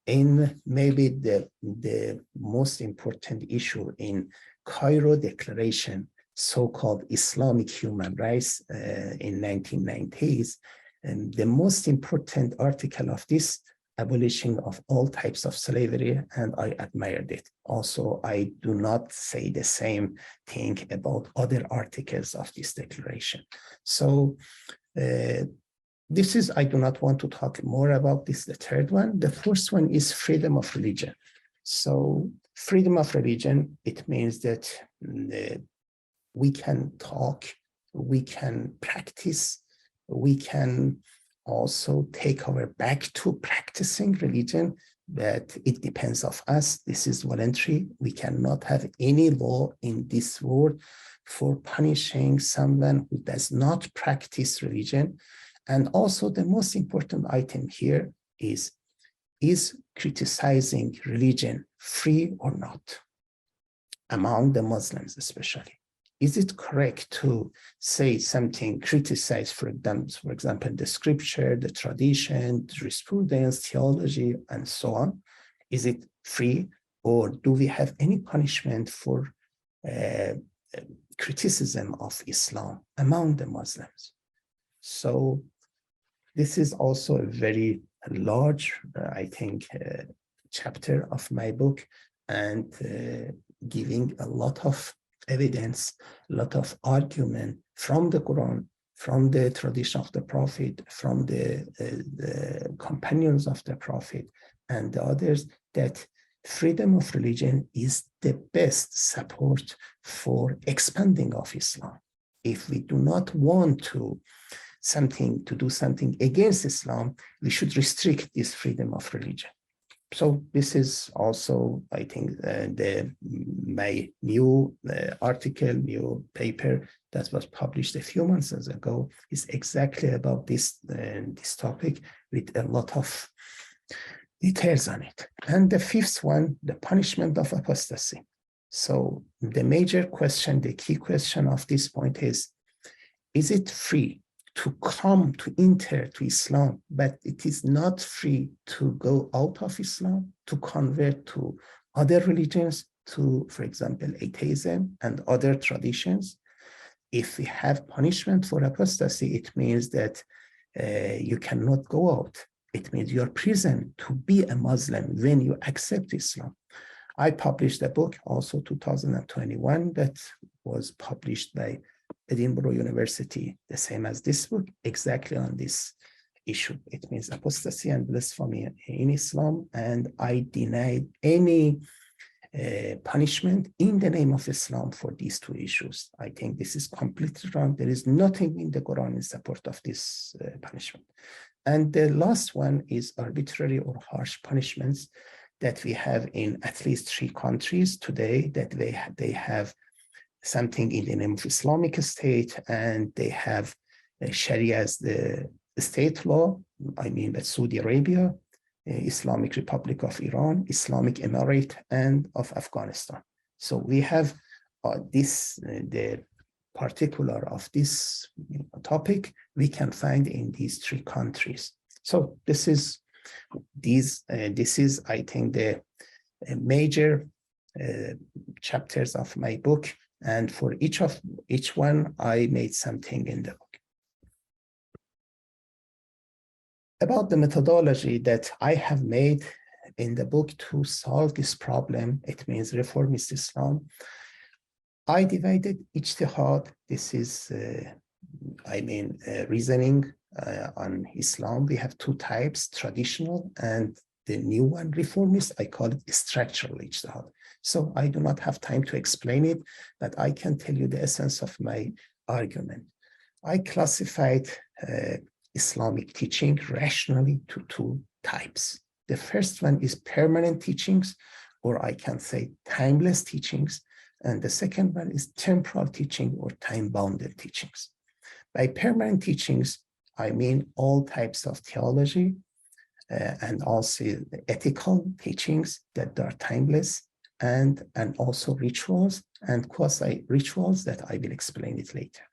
In maybe the most important issue in Cairo Declaration, so-called Islamic human rights in 1990s, and the most important article of this, abolition of all types of slavery, and I admired it. Also, I do not say the same thing about other articles of this declaration. So this is, I do not want to talk more about this, the third one. The first one is freedom of religion. So freedom of religion, it means that we can talk, we can practice, we can also take our back to practicing religion, but it depends on us. This is voluntary. We cannot have any law in this world for punishing someone who does not practice religion. And also the most important item here is criticizing religion free or not, among the Muslims especially? Is it correct to say something, criticize, for example, the scripture, the tradition, jurisprudence, theology, and so on? Is it free, or do we have any punishment for criticism of Islam among the Muslims? So this is also a very large, I think, chapter of my book, and giving a lot of evidence, a lot of argument from the Quran, from the tradition of the Prophet, from the companions of the Prophet and the others, that freedom of religion is the best support for expanding of Islam. If we do not want to do something against Islam, we should restrict this freedom of religion. So this is also, I think, my new article, new paper that was published a few months ago is exactly about this topic, with a lot of details on it. And the fifth one, the punishment of apostasy. So the major question, the key question of this point is it free to come to enter to Islam, but it is not free to go out of Islam, to convert to other religions, to, for example, atheism and other traditions? if we have punishment for apostasy, it means that you cannot go out. It means you're prison to be a Muslim when you accept Islam. I published a book also 2021 that was published by Edinburgh University, the same as this book, exactly on this issue. It means apostasy and blasphemy in Islam, and I denied any punishment in the name of Islam for these two issues. I think this is completely wrong. There is nothing in the Quran in support of this punishment. And the last one is arbitrary or harsh punishments that we have in at least 3 countries today, that they have something in the name of Islamic State, and they have Sharia as the state law. I mean, that's Saudi Arabia, Islamic Republic of Iran, Islamic Emirate, and of Afghanistan. So we have the particular of this topic we can find in these 3 countries. So this is I think the major chapters of my book, and for each one I made something in the book. About the methodology that I have made in the book to solve this problem, it means reformist Islam. I divided ijtihad. This is, reasoning on Islam. We have 2 types, traditional and the new one, reformist. I call it structural ijtihad. So I do not have time to explain it, but I can tell you the essence of my argument. I classified Islamic teaching rationally to 2 types. The first one is permanent teachings, or I can say timeless teachings. And the second one is temporal teaching or time-bounded teachings. By permanent teachings, I mean all types of theology and also ethical teachings that are timeless, and also rituals and quasi-rituals that I will explain it later.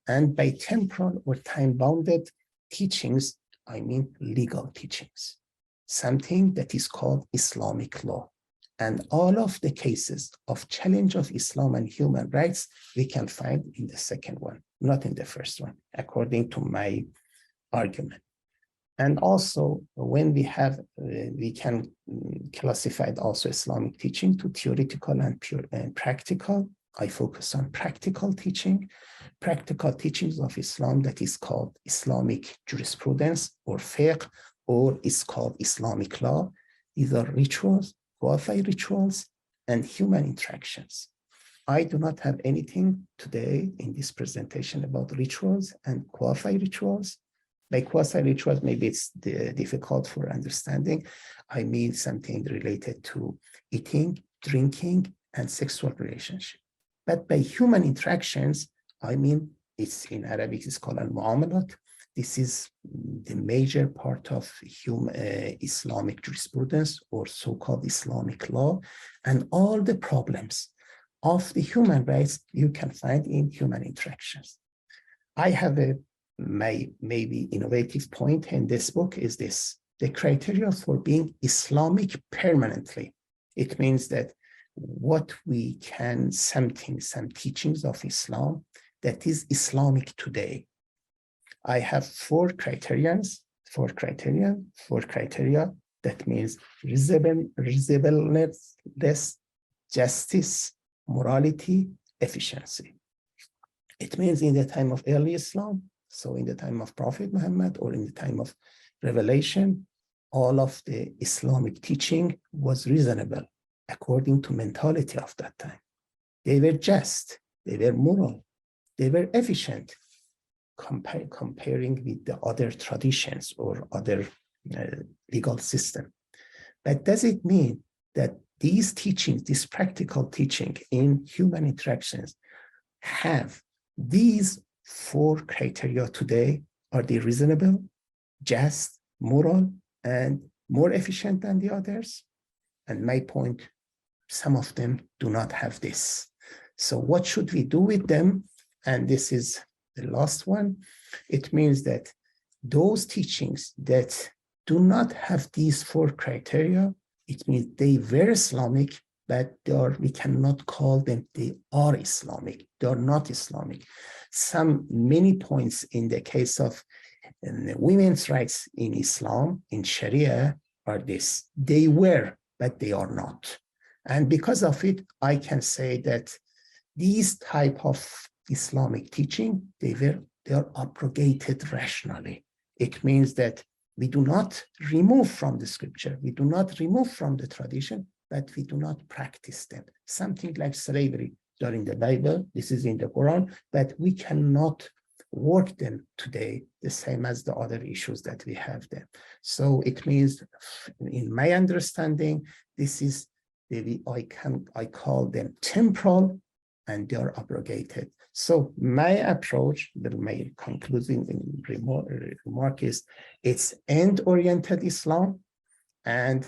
And by temporal or time-bounded teachings, I mean legal teachings, something that is called Islamic law. And all of the cases of challenge of Islam and human rights, we can find in the second one, not in the first one, according to my argument. And also, when we have, we can classify also Islamic teaching to theoretical and pure and practical. I focus on practical practical teachings of Islam that is called Islamic jurisprudence or fiqh, or is called Islamic law. These are rituals, quasi-rituals, and human interactions. I do not have anything today in this presentation about rituals and quasi-rituals. By quasi-rituals, maybe it's difficult for understanding. I mean something related to eating, drinking, and sexual relationship. But by human interactions, I mean, it's in Arabic, it's called al-mu'amalat. This is the major part of Islamic jurisprudence or so-called Islamic law, and all the problems of the human rights you can find in human interactions. I have my maybe innovative point in this book is this: the criteria for being Islamic permanently. It means that what we can, some teachings of Islam that is Islamic today. I have 4 criteria. That means reasonableness, justice, morality, efficiency. It means in the time of early Islam, so in the time of Prophet Muhammad or in the time of revelation, all of the Islamic teaching was reasonable according to mentality of that time. They were just, they were moral, they were efficient, comparing with the other traditions or other legal system. But does it mean that these teachings, this practical teaching in human interactions have these 4 criteria today? Are they reasonable, just, moral, and more efficient than the others? And my point, some of them do not have this. So what should we do with them? And this is the last one. It means that those teachings that do not have these 4 criteria, it means they were Islamic, but we cannot call them they are Islamic. They are not Islamic. Many points in the case of women's rights in Islam, in Sharia, are this. They were, but they are not. And because of it, I can say that these type of Islamic teaching, they are abrogated rationally. It means that we do not remove from the scripture, we do not remove from the tradition, but we do not practice them. Something like slavery during the Bible, this is in the Quran, but we cannot work them today the same as the other issues that we have there. So it means, in my understanding, this is I call them temporal, and they are abrogated. So my approach, my concluding remark is, it's end-oriented Islam, and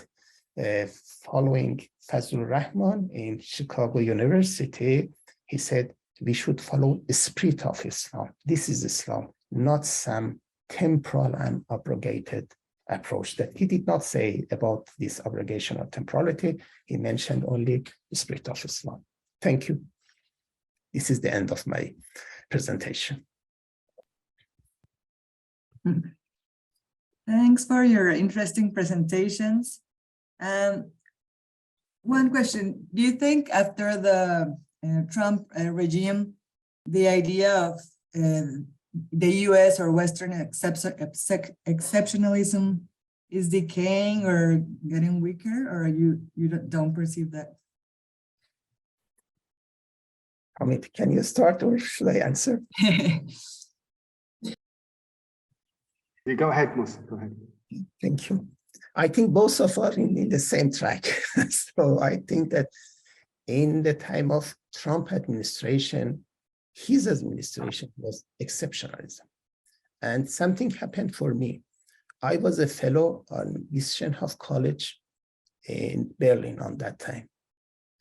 following Fazlur Rahman in Chicago University, he said we should follow the spirit of Islam. This is Islam, not some temporal and abrogated approach that he did not say about this abrogation of temporality. He mentioned only the spirit of Islam. Thank you. This is the end of my presentation. Thanks for your interesting presentations. One question, do you think after the Trump regime, the idea of the US or Western exceptionalism is decaying or getting weaker, or you don't perceive that? Hamid, can you start or should I answer? You go ahead, Musa, go ahead. Thank you. I think both of us are in the same track. So I think that in the time of Trump administration, his administration was exceptionalism. And something happened for me. I was a fellow on Wissenhof College in Berlin on that time.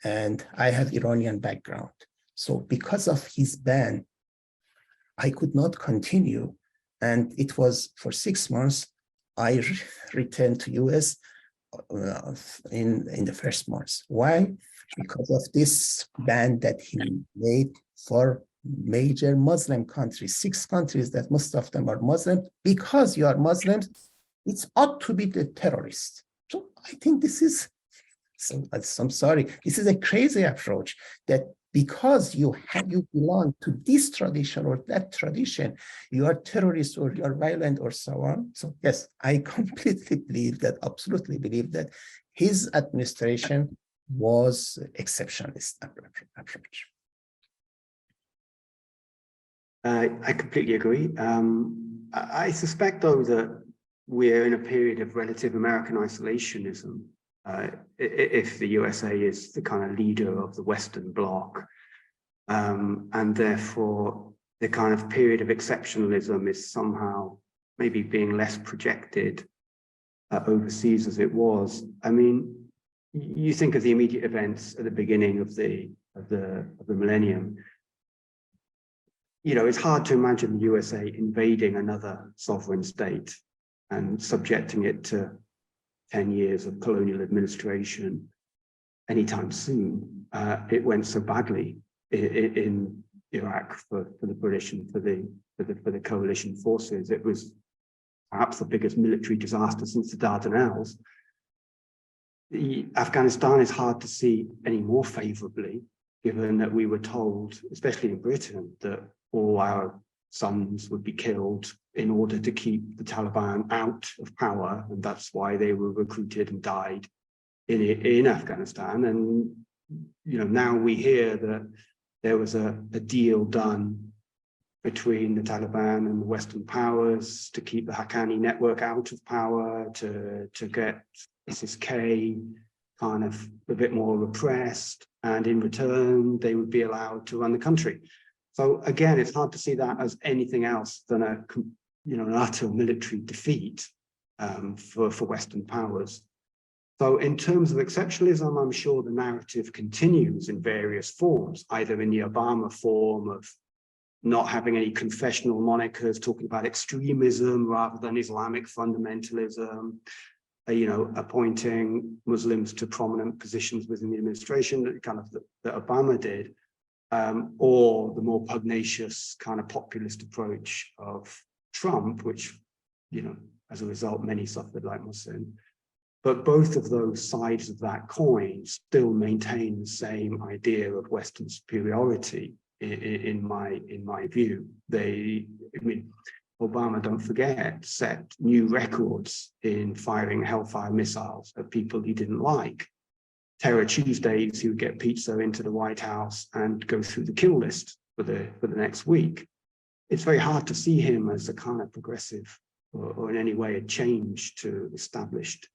And I have Iranian background. So because of his ban, I could not continue. And it was for 6 months, I returned to US in the first months. Why? Because of this ban that he made for major Muslim countries, 6 countries that most of them are Muslim. Because you are Muslims, it's ought to be the terrorist. So I think this is, I'm sorry, this is a crazy approach that because you belong to this tradition or that tradition, you are terrorist or you are violent or so on. So yes, I completely believe that, absolutely believe that his administration was exceptionalist approach. I completely agree. I suspect, though, that we're in a period of relative American isolationism. If the USA is the kind of leader of the Western bloc, and therefore the kind of period of exceptionalism is somehow maybe being less projected overseas as it was. I mean, you think of the immediate events at the beginning of the millennium. You know, it's hard to imagine the USA invading another sovereign state and subjecting it to 10 years of colonial administration anytime soon. It went so badly in Iraq for the British and for the coalition forces. It was perhaps the biggest military disaster since the Dardanelles. Afghanistan is hard to see any more favorably, given that we were told, especially in Britain, that all our sons would be killed in order to keep the Taliban out of power, and that's why they were recruited and died in Afghanistan. And you know, now we hear that there was a deal done between the Taliban and the Western powers to keep the Haqqani network out of power, to get ISIS-K kind of a bit more repressed, and in return they would be allowed to run the country. So again, it's hard to see that as anything else than an utter military defeat for Western powers. So in terms of exceptionalism, I'm sure the narrative continues in various forms, either in the Obama form of not having any confessional monikers, talking about extremism rather than Islamic fundamentalism, appointing Muslims to prominent positions within the administration, that Obama did, or the more pugnacious kind of populist approach of Trump, which, as a result, many suffered like Muslim. But both of those sides of that coin still maintain the same idea of Western superiority. In my view, Obama, don't forget, set new records in firing Hellfire missiles at people he didn't like. Terror Tuesdays, he would get pizza into the White House and go through the kill list for the next week. It's very hard to see him as a kind of progressive or in any way a change to established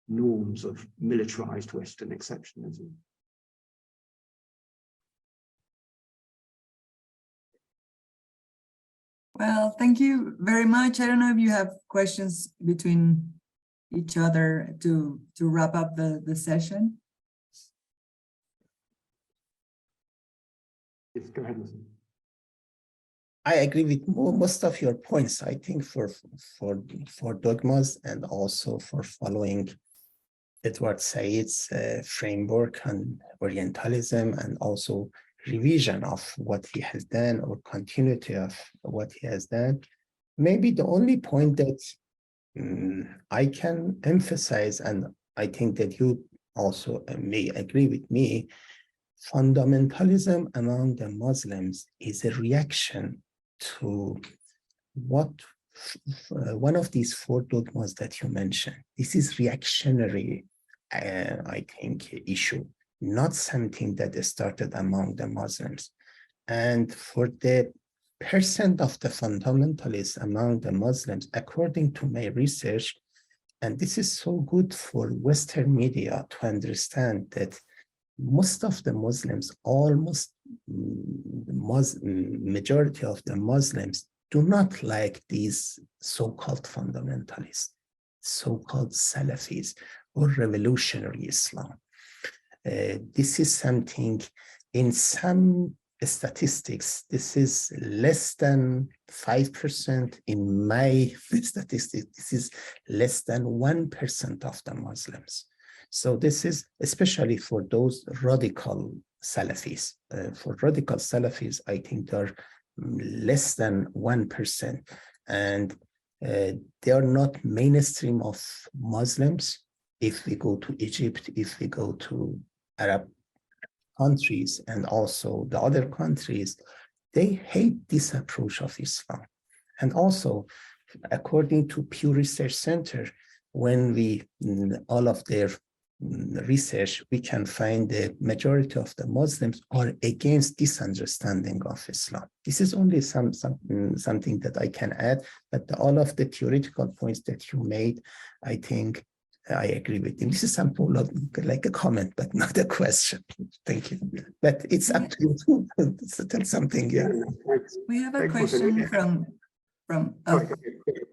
norms of militarized Western exceptionalism. Well, thank you very much. I don't know if you have questions between each other to wrap up the session. Yes, go ahead, Listen. I agree with most of your points. I think for dogmas and also for following Edward Said's framework on Orientalism and also revision of what he has done or continuity of what he has done, maybe the only point that I can emphasize, and I think that you also may agree with me, fundamentalism among the Muslims is a reaction to what one of these four dogmas that you mentioned. This is reactionary, I think, issue, not something that started among the Muslims. And for the percent of the fundamentalists among the Muslims, according to my research, and this is so good for Western media to understand that most of the Muslims, almost majority of the Muslims do not like these so-called fundamentalists, so-called Salafis or revolutionary Islam. This is something in some statistics, this is less than 5%. In my statistics, this is less than 1% of the Muslims. So this is especially for those radical Salafis. For radical Salafis, I think they're less than 1%. And they are not mainstream of Muslims. If we go to Egypt, if we go to Arab countries and also the other countries, they hate this approach of Islam. And also, according to Pew Research Center, when we, all of their research, we can find the majority of the Muslims are against this understanding of Islam. This is only something that I can add, but all of the theoretical points that you made, I think I agree with him. This is something like a comment, but not a question. Thank you. But it's up to you to tell something. Yeah. We have a question from. Sorry,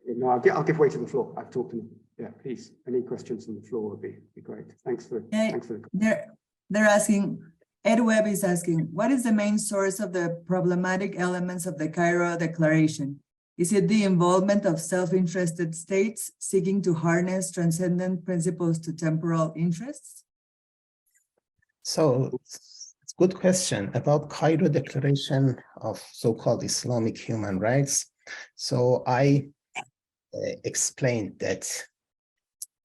no, I'll give way to the floor. I've talked to them. Yeah, please. Any questions from the floor would be great. Thanks for the. They're asking. Ed Webb is asking, what is the main source of the problematic elements of the Cairo Declaration? Is it the involvement of self-interested states seeking to harness transcendent principles to temporal interests? So it's a good question about Cairo Declaration of so-called Islamic human rights. So I explained that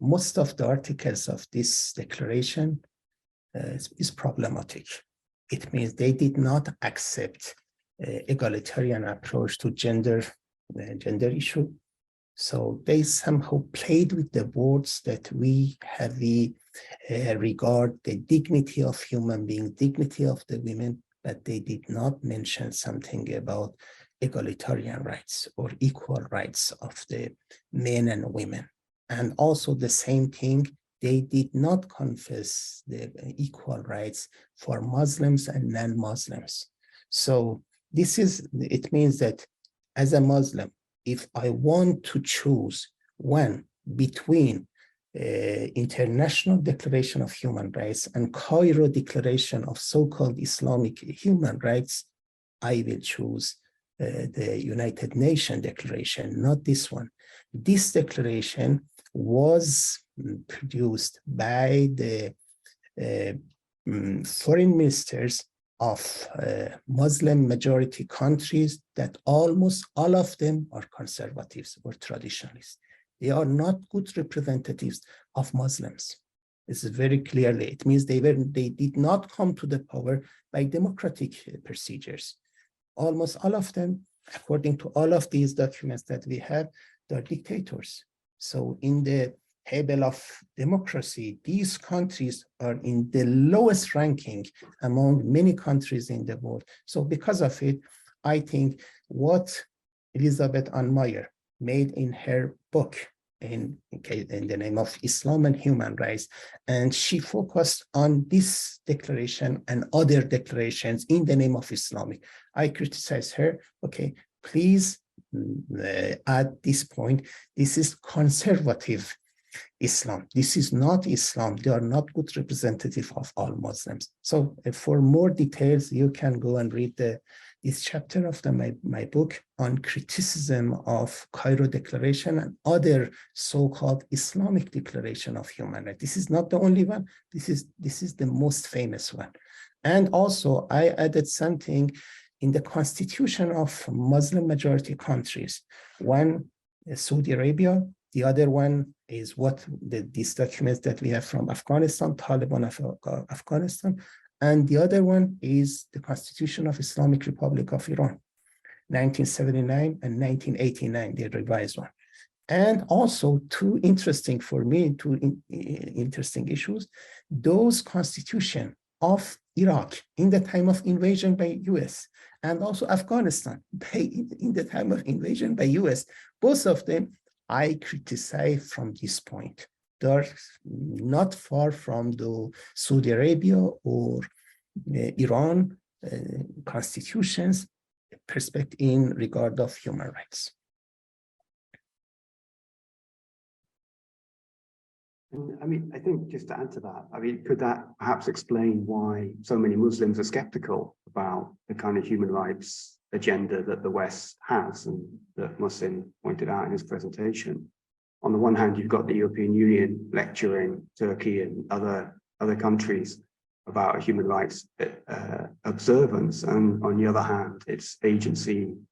most of the articles of this declaration is problematic. It means they did not accept egalitarian approach to gender issue. So they somehow played with the words that we regard the dignity of human being, dignity of the women, but they did not mention something about egalitarian rights or equal rights of the men and women. And also the same thing, they did not confess the equal rights for Muslims and non-Muslims. So it means that as a Muslim, if I want to choose one between International Declaration of Human Rights and Cairo Declaration of so-called Islamic human rights, I will choose the United Nations Declaration, not this one. This declaration was produced by the foreign ministers of Muslim majority countries that almost all of them are conservatives or traditionalists. They are not good representatives of Muslims. This is very clearly, it means they did not come to the power by democratic procedures. Almost all of them, according to all of these documents that we have, they are dictators. So in the table of democracy, these countries are in the lowest ranking among many countries in the world. So because of it, I think what Elizabeth Ann Meyer made in her book in the name of Islam and Human Rights, and she focused on this declaration and other declarations in the name of Islamic. I criticize her, okay, please at this point, this is conservative Islam. This is not Islam. They are not good representative of all Muslims. So for more details, you can go and read this chapter of my book on criticism of Cairo Declaration and other so-called Islamic Declaration of Human Rights. This is not the only one. This is the most famous one. And also I added something in the constitution of Muslim majority countries. One is Saudi Arabia, the other one is these documents that we have from Afghanistan, Taliban of Afghanistan, and the other one is the Constitution of Islamic Republic of Iran, 1979 and 1989, the revised one. And also two interesting issues, those constitution of Iraq in the time of invasion by US and also Afghanistan in the time of invasion by US, both of them I criticize from this point. They're not far from the Saudi Arabia or Iran constitutions perspective in regard of human rights. I mean, I think just to add to that, I mean, could that perhaps explain why so many Muslims are skeptical about the kind of human rights agenda that the West has, and that Mohsin pointed out in his presentation? On the one hand, you've got the European Union lecturing Turkey and other countries about human rights observance, and on the other hand, its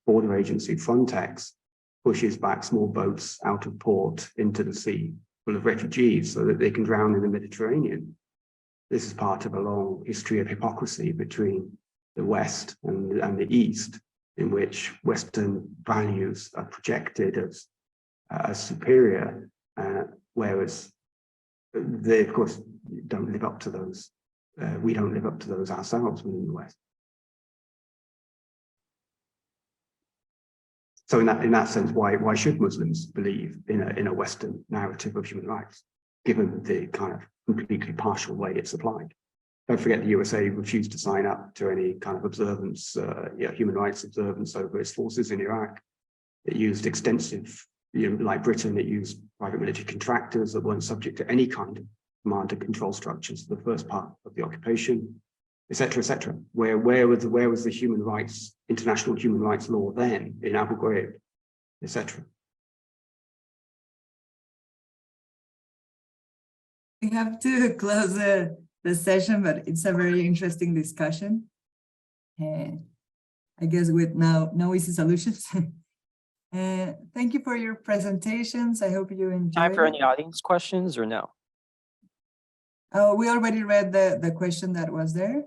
border agency Frontex pushes back small boats out of port into the sea full of refugees so that they can drown in the Mediterranean. This is part of a long history of hypocrisy between the West and the East, in which Western values are projected as superior, whereas they, of course, don't live up to those. We don't live up to those ourselves within the West. So in that sense, why should Muslims believe in a Western narrative of human rights, given the kind of completely partial way it's applied? Don't forget the USA refused to sign up to any kind of observance, human rights observance over its forces in Iraq. It used extensive, like Britain, it used private military contractors that weren't subject to any kind of command and control structures for the first part of the occupation, et cetera, et cetera. Where was the international human rights law then in Abu Ghraib, et cetera? We have to close the session, but it's a very interesting discussion. I guess with no easy solutions. Thank you for your presentations. I hope you enjoyed. Time for any audience questions or no? Oh, we already read the question that was there.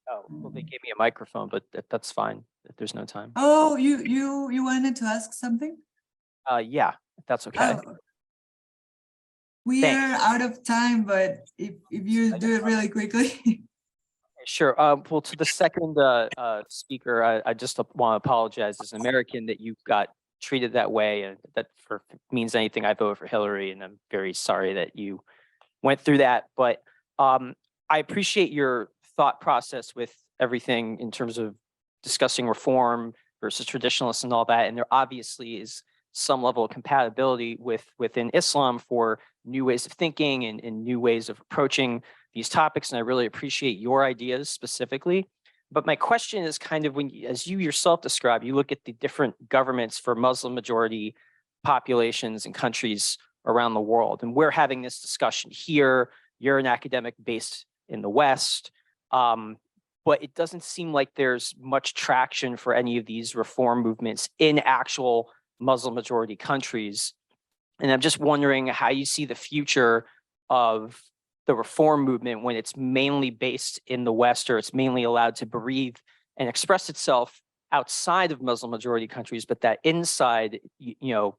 Oh, well, they gave me a microphone, but that's fine if there's no time. Oh, you wanted to ask something? Yeah, if that's okay. Oh. We Thanks. are out of time, but if you do it really quickly. Sure. Well, to the second speaker, I just want to apologize as an American that you got treated that way, and that means anything, I voted for Hillary, and I'm very sorry that you went through that. But I appreciate your thought process with everything in terms of discussing reform versus traditionalists and all that. And there obviously is some level of compatibility within Islam for new ways of thinking and new ways of approaching these topics. And I really appreciate your ideas specifically. But my question is kind of as you yourself describe, you look at the different governments for Muslim majority populations and countries around the world. And we're having this discussion here. You're an academic based in the West. But it doesn't seem like there's much traction for any of these reform movements in actual Muslim majority countries. And I'm just wondering how you see the future of the reform movement when it's mainly based in the West, or it's mainly allowed to breathe and express itself outside of Muslim majority countries, but that inside, you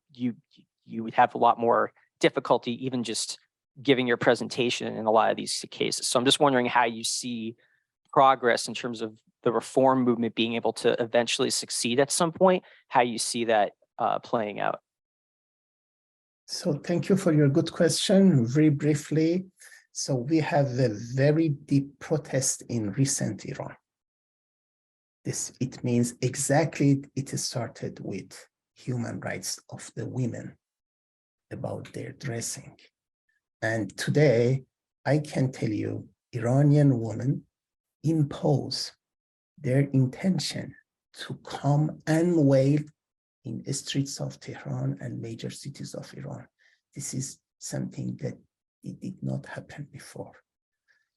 would have a lot more difficulty even just giving your presentation in a lot of these cases. So I'm just wondering how you see progress in terms of the reform movement being able to eventually succeed at some point, how you see that playing out. So thank you for your good question. Very briefly, so we have a very deep protest in recent Iran. It means exactly it started with human rights of the women about their dressing. And today, I can tell you, Iranian women impose their intention to come and wail in the streets of Tehran and major cities of Iran. This is something that it did not happen before.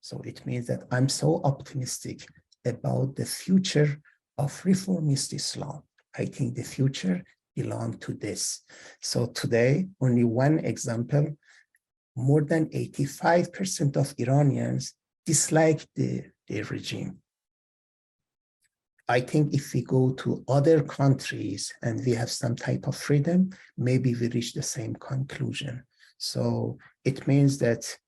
So it means that I'm so optimistic about the future of reformist Islam. I think the future belongs to this. So today, only one example, more than 85% of Iranians dislike the regime. I think if we go to other countries and we have some type of freedom, maybe we reach the same conclusion. So it means that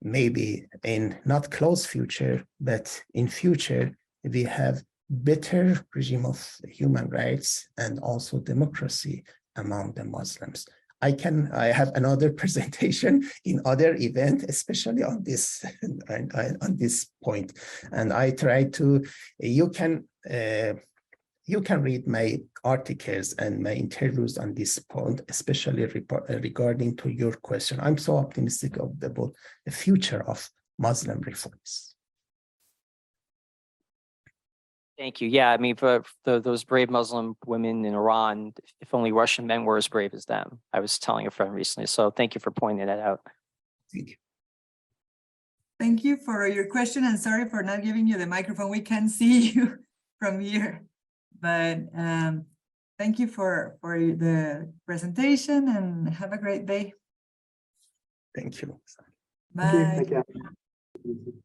maybe in not close future, but in future, we have better regime of human rights and also democracy among the Muslims. I have another presentation in other event, especially on this point. And I try to, you can read my articles and my interviews on this point, especially regarding to your question. I'm so optimistic about the future of Muslim reforms. Thank you. Yeah, I mean, for those brave Muslim women in Iran, if only Russian men were as brave as them. I was telling a friend recently. So thank you for pointing that out. Thank you. Thank you for your question, and sorry for not giving you the microphone. We can't see you from here, but thank you for the presentation, and have a great day. Thank you. Bye. Thank you.